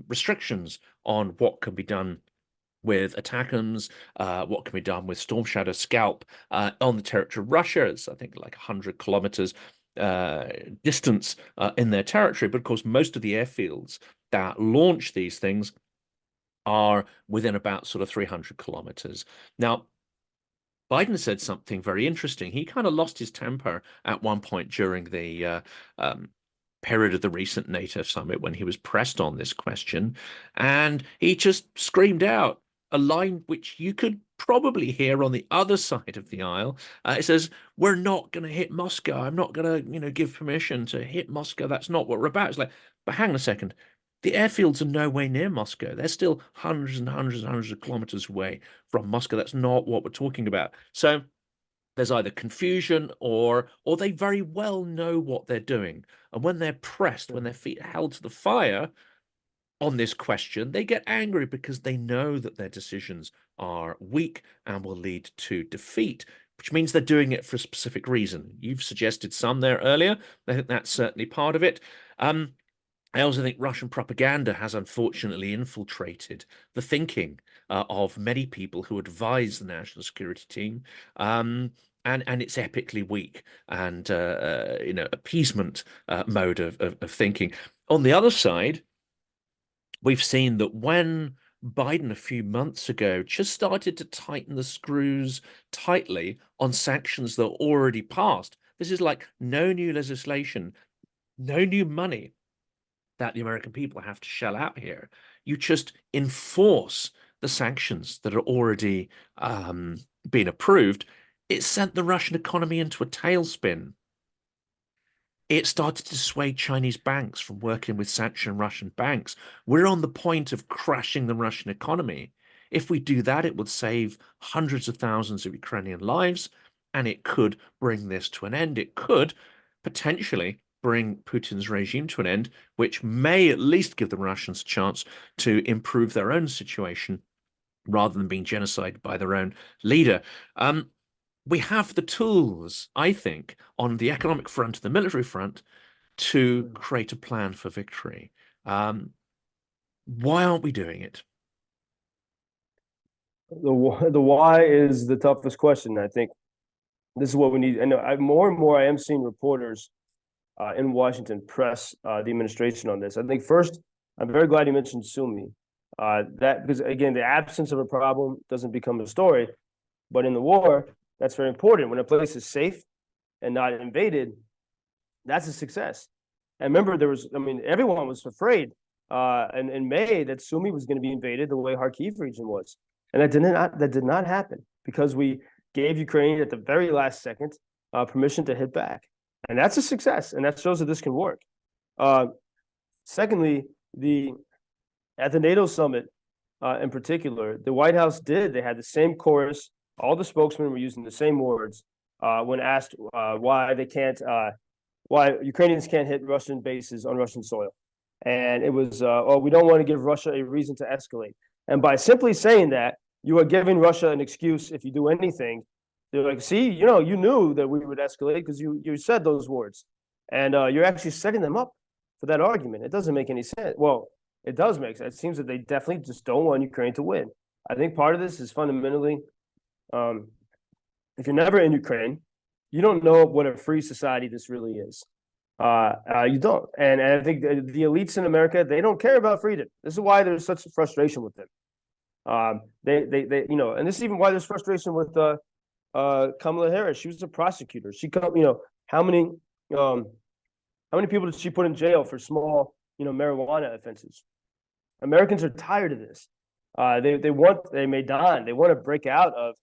restrictions on what can be done with ATACMS, what can be done with Storm Shadow Scalp on the territory of Russia. It's, I think, like 100 kilometers distance in their territory. But of course, most of the airfields that launch these things are within about sort of 300 kilometers. Now, Biden said something very interesting. He kind of lost his temper at one point during the period of the recent NATO summit when he was pressed on this question. And he just screamed out a line which you could probably hear on the other side of the aisle. It says, "We're not going to hit Moscow. I'm not going to, give permission to hit Moscow. That's not what we're about." It's like, but hang on a second. The airfields are nowhere near Moscow. They're still hundreds and hundreds and hundreds of kilometers away from Moscow. That's not what we're talking about. So there's either confusion or they very well know what they're doing. And when they're pressed, when their feet are held to the fire on this question, they get angry because they know that their decisions are weak and will lead to defeat, which means they're doing it for a specific reason. You've suggested some there earlier. I think that's certainly part of it. I also think Russian propaganda has unfortunately infiltrated the thinking of many people who advise the national security team, and it's epically weak and appeasement mode of thinking. On the other side, we've seen that when Biden a few months ago just started to tighten the screws tightly on sanctions that are already passed, this is like no new legislation, no new money that the American people have to shell out here. You just enforce the sanctions that are already been approved. It sent the Russian economy into a tailspin. It started to dissuade Chinese banks from working with sanctioned Russian banks. We're on the point of crashing the Russian economy. If we do that, it would save hundreds of thousands of Ukrainian lives, and it could bring this to an end. It could potentially bring Putin's regime to an end, which may at least give the Russians a chance to improve their own situation rather than being genocided by their own leader. We have the tools, I think, on the economic front and the military front to create a plan for victory. Why aren't we doing it? The why is the toughest question. I think this is what we need. And more and more I am seeing reporters in Washington press the administration on this. I think first, I'm very glad you mentioned Sumy. That because again, the absence of a problem doesn't become a story, but in the war, that's very important. When a place is safe and not invaded, that's a success. And remember, everyone was afraid in May that Sumy was going to be invaded the way Kyiv region was, and that did not happen because we gave Ukraine at the very last second permission to hit back. And that's a success, and that shows that this can work. Secondly, at the NATO summit in particular, the White House they had the same chorus. All the spokesmen were using the same words when asked why Ukrainians can't hit Russian bases on Russian soil. And it was, we don't want to give Russia a reason to escalate. And by simply saying that, you are giving Russia an excuse if you do anything. They're like, see, you knew that we would escalate because you said those words. And you're actually setting them up for that argument. It doesn't make any sense. Well, it does make sense. It seems that they definitely just don't want Ukraine to win. I think part of this is fundamentally, if you're never in Ukraine, you don't know what a free society this really is. You don't. And I think the elites in America, they don't care about freedom. This is why there's such frustration with them. And this is even why there's frustration with Kamala Harris. She was a prosecutor. How many people did she put in jail for small, marijuana offenses? Americans are tired of this. They want to break out of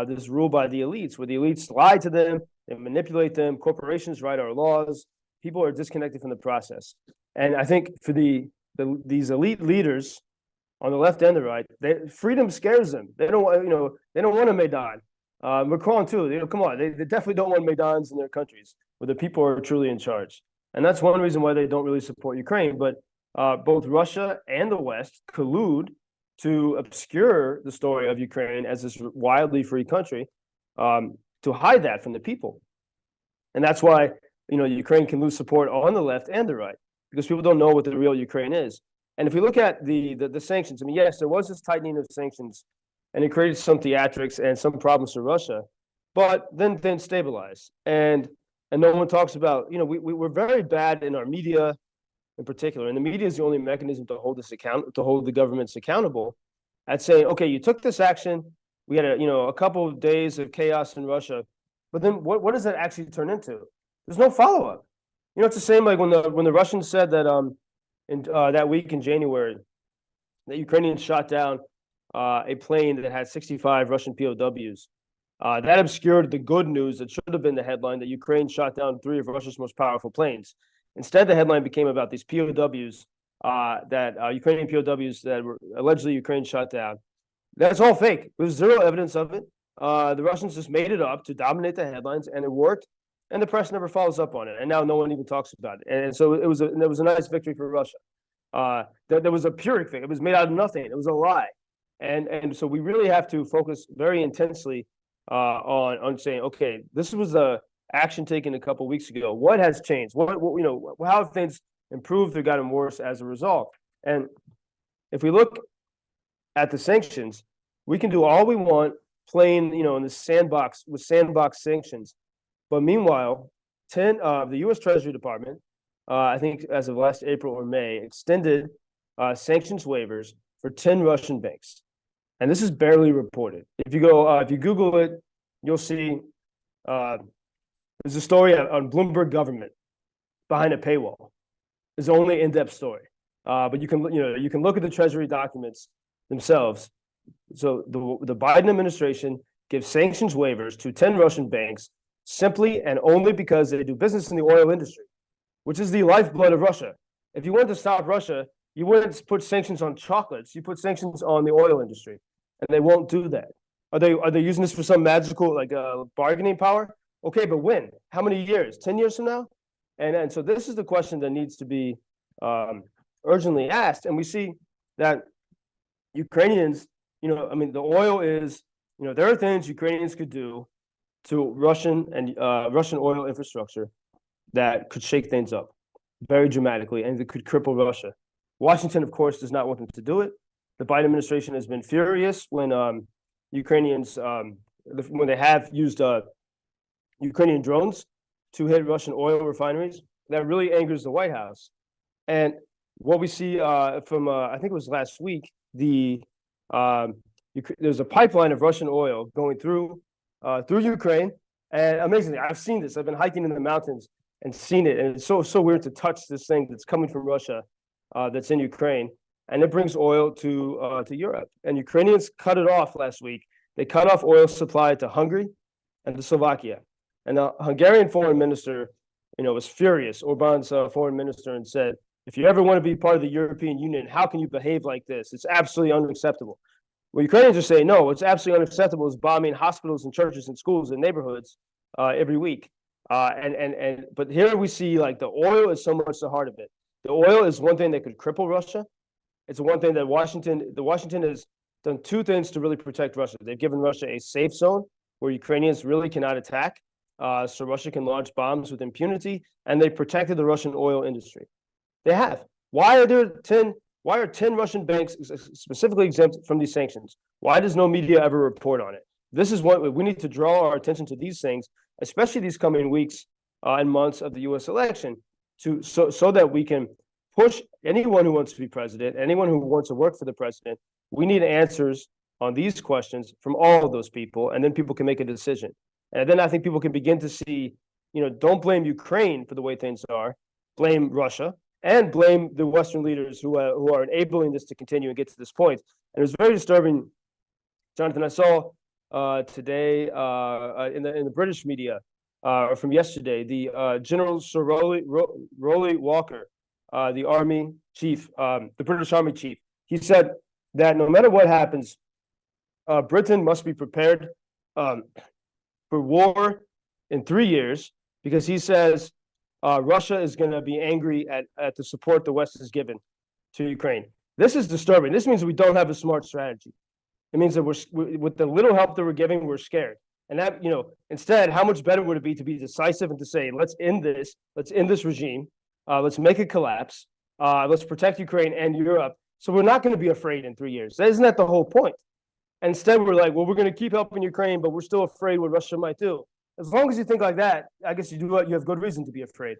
this rule by the elites, where the elites lie to them, they manipulate them, corporations write our laws, people are disconnected from the process. And I think for these elite leaders on the left and the right, freedom scares them. They don't want a Maidan. Macron too. Come on, they definitely don't want Maidans in their countries where the people are truly in charge. And that's one reason why they don't really support Ukraine. But both Russia and the West collude to obscure the story of Ukraine as this wildly free country, to hide that from the people. And that's why, Ukraine can lose support on the left and the right, because people don't know what the real Ukraine is. And if we look at the sanctions, I mean, yes, there was this tightening of sanctions, and it created some theatrics and some problems for Russia, but then stabilized. And no one talks about, we're very bad in our media in particular, and the media is the only mechanism to hold the governments accountable at saying, okay, you took this action, we had a couple of days of chaos in Russia, but then what does that actually turn into? There's no follow-up. It's the same like when the Russians said that in that week in January, that Ukrainians shot down a plane that had 65 Russian POWs. That obscured the good news that should have been the headline, that Ukraine shot down 3 of Russia's most powerful planes. Instead, the headline became about these POWs, Ukrainian POWs that were allegedly Ukraine shot down. That's all fake. There's zero evidence of it. The Russians just made it up to dominate the headlines, and it worked. And the press never follows up on it, and now no one even talks about it. And so it was a nice victory for Russia. There was a Pyrrhic thing. It was made out of nothing. It was a lie. And so we really have to focus very intensely on saying, okay, this was the action taken a couple of weeks ago. What has changed? How have things improved or gotten worse as a result? And if we look at the sanctions, we can do all we want playing, in the sandbox with sandbox sanctions. But meanwhile, the U.S. Treasury Department, I think as of last April or May, extended sanctions waivers for 10 Russian banks. And this is barely reported. If you Google it, you'll see there's a story on Bloomberg Government behind a paywall. It's only an in-depth story, but you can look at the Treasury documents themselves. So the Biden administration gives sanctions waivers to 10 Russian banks simply and only because they do business in the oil industry, which is the lifeblood of Russia. If you wanted to stop Russia, you wouldn't put sanctions on chocolates. You put sanctions on the oil industry, and they won't do that. Are they using this for some magical bargaining power? Okay, but when? How many years? 10 years from now? And so this is the question that needs to be urgently asked. And we see that Ukrainians, the oil is, there are things Ukrainians could do to Russian oil infrastructure that could shake things up very dramatically, and that could cripple Russia. Washington, of course, does not want them to do it. The Biden administration has been furious when Ukrainians, when they have used Ukrainian drones to hit Russian oil refineries. That really angers the White House. And what we see from, I think it was last week, there's a pipeline of Russian oil going through Ukraine. And amazingly, I've seen this. I've been hiking in the mountains and seen it. And it's so weird to touch this thing that's coming from Russia that's in Ukraine. And it brings oil to Europe. And Ukrainians cut it off last week. They cut off oil supply to Hungary and to Slovakia. And the Hungarian foreign minister, was furious, Orban's foreign minister, and said, if you ever want to be part of the European Union, how can you behave like this? It's absolutely unacceptable. Well, Ukrainians are saying, no, what's absolutely unacceptable is bombing hospitals and churches and schools and neighborhoods every week. But here we see the oil is so much the heart of it. The oil is one thing that could cripple Russia. It's one thing that Washington has done two things to really protect Russia. They've given Russia a safe zone where Ukrainians really cannot attack, so Russia can launch bombs with impunity, and they protected the Russian oil industry. They have. Why are 10 Russian banks specifically exempt from these sanctions? Why does no media ever report on it? This is what we need to draw our attention to, these things, especially these coming weeks and months of the U.S. election, so that we can push anyone who wants to be president, anyone who wants to work for the president. We need answers on these questions from all of those people, and then people can make a decision. And then I think people can begin to see, don't blame Ukraine for the way things are, blame Russia, and blame the Western leaders who are enabling this to continue and get to this point. And it was very disturbing, Jonathan. I saw today in the British media from yesterday, the General Sir Rowley Walker, the Army chief, the British Army chief, he said that no matter what happens, Britain must be prepared for war in 3 years, because he says Russia is going to be angry at the support the West has given to Ukraine. This is disturbing. This means we don't have a smart strategy. It means that with the little help that we're giving, we're scared. And that, instead, how much better would it be to be decisive and to say, let's end this regime, let's make it collapse, let's protect Ukraine and Europe. So we're not going to be afraid in 3 years. Isn't that the whole point? And instead, we're like, well, we're going to keep helping Ukraine, but we're still afraid what Russia might do. As long as you think like that, I guess you have good reason to be afraid.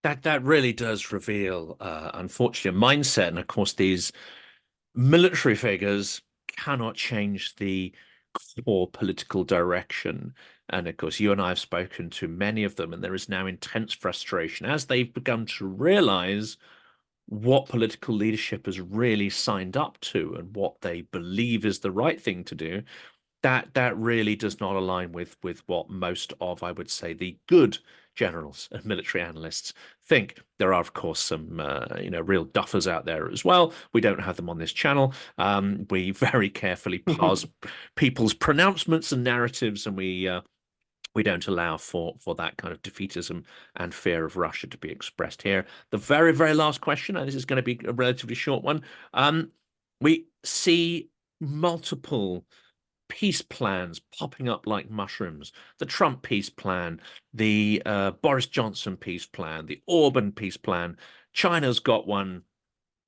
That really does reveal, unfortunately, a mindset. And of course, these military figures cannot change the core political direction. And of course, you and I have spoken to many of them, and there is now intense frustration as they've begun to realize what political leadership has really signed up to and what they believe is the right thing to do. That really does not align with what most of, I would say, the good generals and military analysts think. There are, of course, some real duffers out there as well. We don't have them on this channel. We very carefully parse people's pronouncements and narratives, and we don't allow for that kind of defeatism and fear of Russia to be expressed here. The very, very last question, and this is going to be a relatively short one. We see multiple peace plans popping up like mushrooms. The Trump peace plan, the Boris Johnson peace plan, the Orban peace plan. China's got one.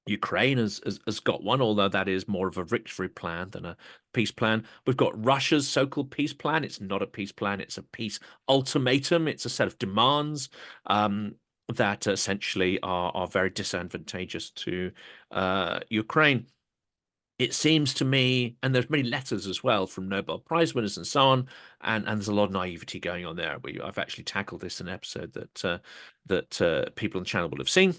Ukraine has got one, although that is more of a victory plan than a peace plan. We've got Russia's so-called peace plan. It's not a peace plan. It's a peace ultimatum. It's a set of demands that essentially are very disadvantageous to Ukraine. It seems to me, and there's many letters as well from Nobel Prize winners and so on, and there's a lot of naivety going on there. I've actually tackled this in an episode that people on the channel will have seen,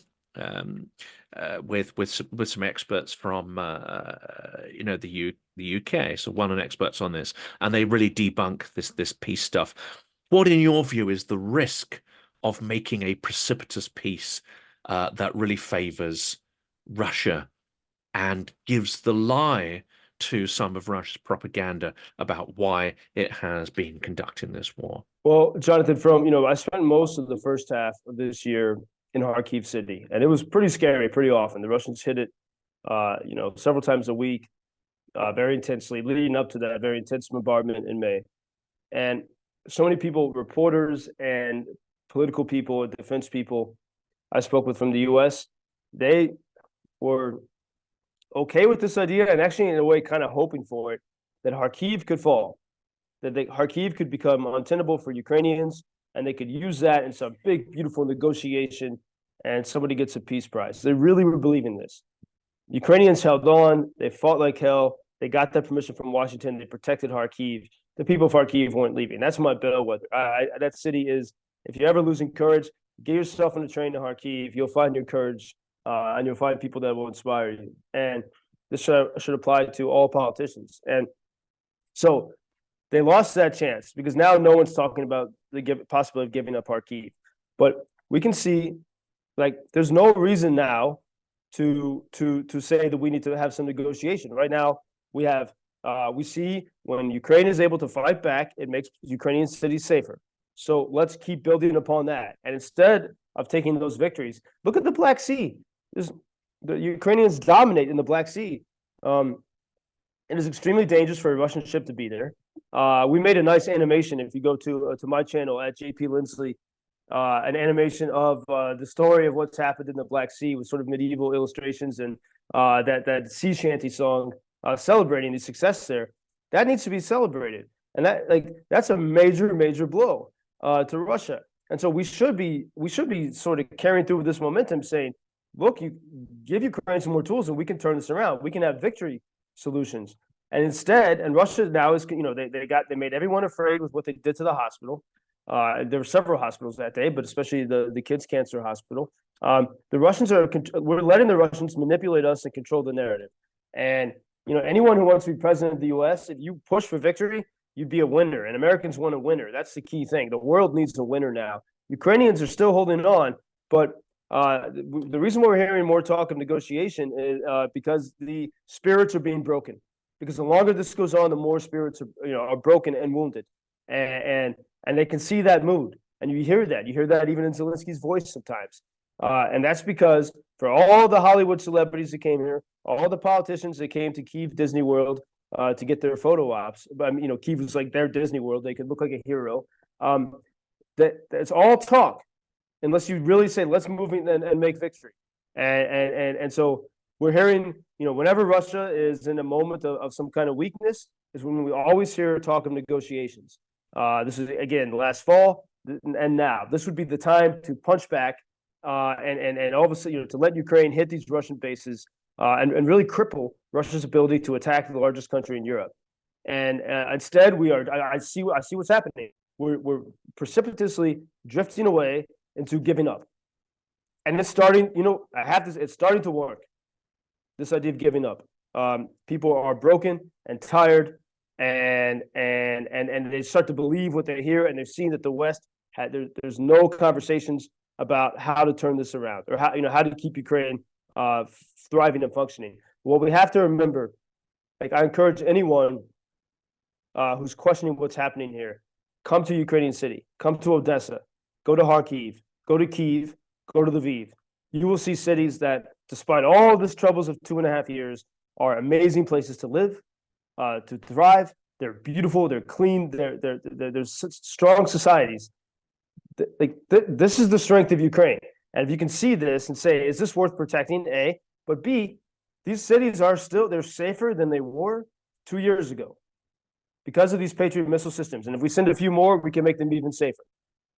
with some experts from the UK. So one of the experts on this, and they really debunk this peace stuff. What, in your view, is the risk of making a precipitous peace that really favors Russia and gives the lie to some of Russia's propaganda about why it has been conducting this war? Well, Jonathan, I spent most of the first half of this year in Kyiv city, and it was pretty scary pretty often. The Russians hit it, several times a week, very intensely, leading up to that very intense bombardment in May. And so many people, reporters and political people, defense people I spoke with from the US, they were okay with this idea, and actually in a way kind of hoping for it, that Kyiv could fall, that Kyiv could become untenable for Ukrainians, and they could use that in some big, beautiful negotiation, and somebody gets a peace prize. They really were believing this. Ukrainians held on. They fought like hell. They got that permission from Washington. They protected Kyiv. The people of Kyiv weren't leaving. That's my bellwether. That city is, if you're ever losing courage, get yourself on a train to Kyiv. You'll find your courage. And you'll find people that will inspire you. And this should apply to all politicians. And so they lost that chance because now no one's talking about the possibility of giving up Kyiv. But we can see, there's no reason now to say that we need to have some negotiation. Right now, we see when Ukraine is able to fight back, it makes Ukrainian cities safer. So let's keep building upon that. And instead of taking those victories, look at the Black Sea. The Ukrainians dominate in the Black Sea. It is extremely dangerous for a Russian ship to be there. We made a nice animation. If you go to my channel at JP Lindsley, an animation of the story of what's happened in the Black Sea with sort of medieval illustrations and that sea shanty song celebrating the success there. That needs to be celebrated, and that's a major blow to Russia. And so we should be sort of carrying through with this momentum, saying, look, you give Ukraine some more tools and we can turn this around. We can have victory solutions. And instead, and Russia now is, they made everyone afraid with what they did to the hospital. There were several hospitals that day, but especially the kids' cancer hospital. The Russians we're letting the Russians manipulate us and control the narrative. And, anyone who wants to be president of the US, if you push for victory, you'd be a winner. And Americans want a winner. That's the key thing. The world needs a winner now. Ukrainians are still holding on, but the reason why we're hearing more talk of negotiation is because the spirits are being broken. Because the longer this goes on, the more spirits are broken and wounded, and they can see that mood, and you hear that even in Zelensky's voice sometimes, and that's because for all the Hollywood celebrities that came here, all the politicians that came to Kyiv Disney World to get their photo ops. But Kyiv was like their Disney World; they could look like a hero. That's all talk, unless you really say, let's move in and make victory. And so we're hearing, whenever Russia is in a moment of some kind of weakness, is when we always hear talk of negotiations. This is, again, last fall and now. This would be the time to punch back and all of a sudden, to let Ukraine hit these Russian bases and really cripple Russia's ability to attack the largest country in Europe. And instead, I see what's happening. We're precipitously drifting away into giving up. And it's starting, it's starting to work. This idea of giving up. People are broken and tired, and they start to believe what they hear, and they've seen that the West there's no conversations about how to turn this around or how to keep Ukraine thriving and functioning. What we have to remember, like I encourage anyone who's questioning what's happening here, come to Ukrainian city, come to Odessa, go to Kharkiv, go to Kyiv, go to Lviv. You will see cities that, despite all this troubles of 2.5 years, are amazing places to live, to thrive. They're beautiful, they're clean, they're strong societies. This is the strength of Ukraine. And if you can see this and say, is this worth protecting? A, but B, these cities they're safer than they were 2 years ago because of these Patriot missile systems. And if we send a few more, we can make them even safer.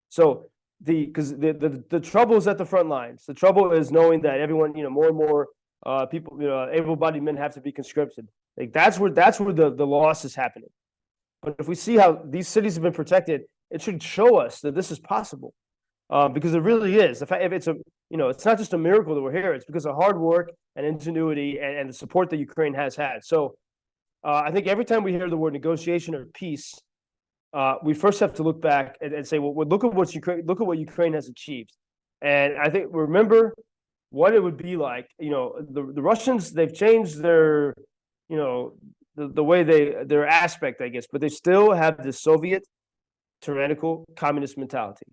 So because the trouble is at the front lines. The trouble is knowing that everyone, more and more people, able-bodied men have to be conscripted. Like that's where the loss is happening. But if we see how these cities have been protected, it should show us that this is possible, because it really is. The fact, if it's it's not just a miracle that we're here. It's because of hard work and ingenuity and the support that Ukraine has had. So I think every time we hear the word negotiation or peace, we first have to look back and say, well, look at what Ukraine has achieved, and I think remember what it would be like. The Russians, they've changed their the way their aspect, I guess, but they still have the Soviet tyrannical communist mentality,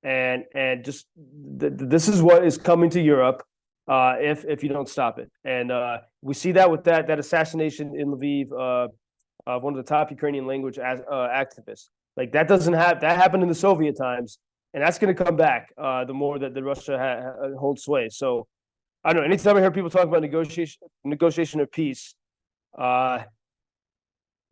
and just this is what is coming to Europe if you don't stop it. And we see that with that assassination in Lviv of one of the top Ukrainian language activists. Like that happened in the Soviet times, and that's going to come back the more that Russia holds sway. So I don't know. Anytime I hear people talk about negotiation or peace,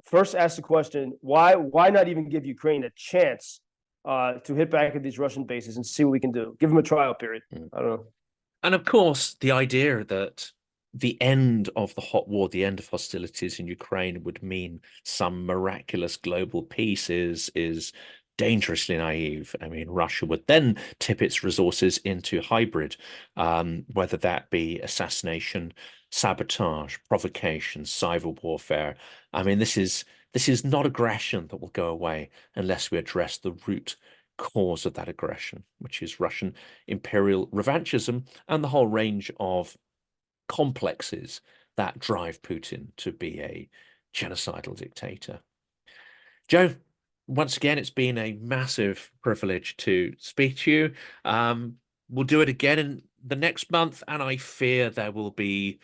first ask the question, why not even give Ukraine a chance to hit back at these Russian bases and see what we can do? Give them a trial period. I don't know. And of course, the idea that the end of the hot war, the end of hostilities in Ukraine would mean some miraculous global peace is dangerously naive. I mean, Russia would then tip its resources into hybrid, whether that be assassination, sabotage, provocation, cyber warfare. I mean, this is not aggression that will go away unless we address the root cause of that aggression, which is Russian imperial revanchism and the whole range of complexes that drive Putin to be a genocidal dictator. Joe, once again, it's been a massive privilege to speak to you. We'll do it again in the next month, and I fear there will be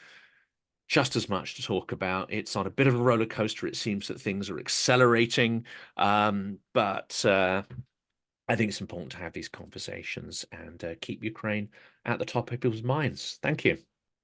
just as much to talk about. It's on a bit of a roller coaster. It seems that things are accelerating, but I think it's important to have these conversations and keep Ukraine at the top of people's minds. Thank you.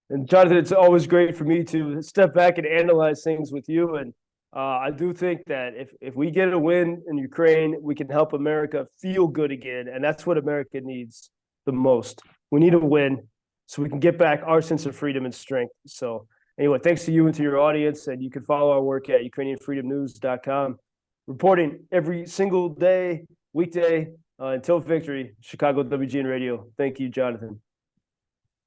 And Jonathan, it's always great for me to step back and analyze things with you. And I do think that if we get a win in Ukraine, we can help America feel good again. And that's what America needs the most. We need a win so we can get back our sense of freedom and strength. So anyway, thanks to you and to your audience. And you can follow our work at UkrainianFreedomNews.com, reporting every single day, weekday, until victory. Chicago WGN Radio. Thank you, Jonathan.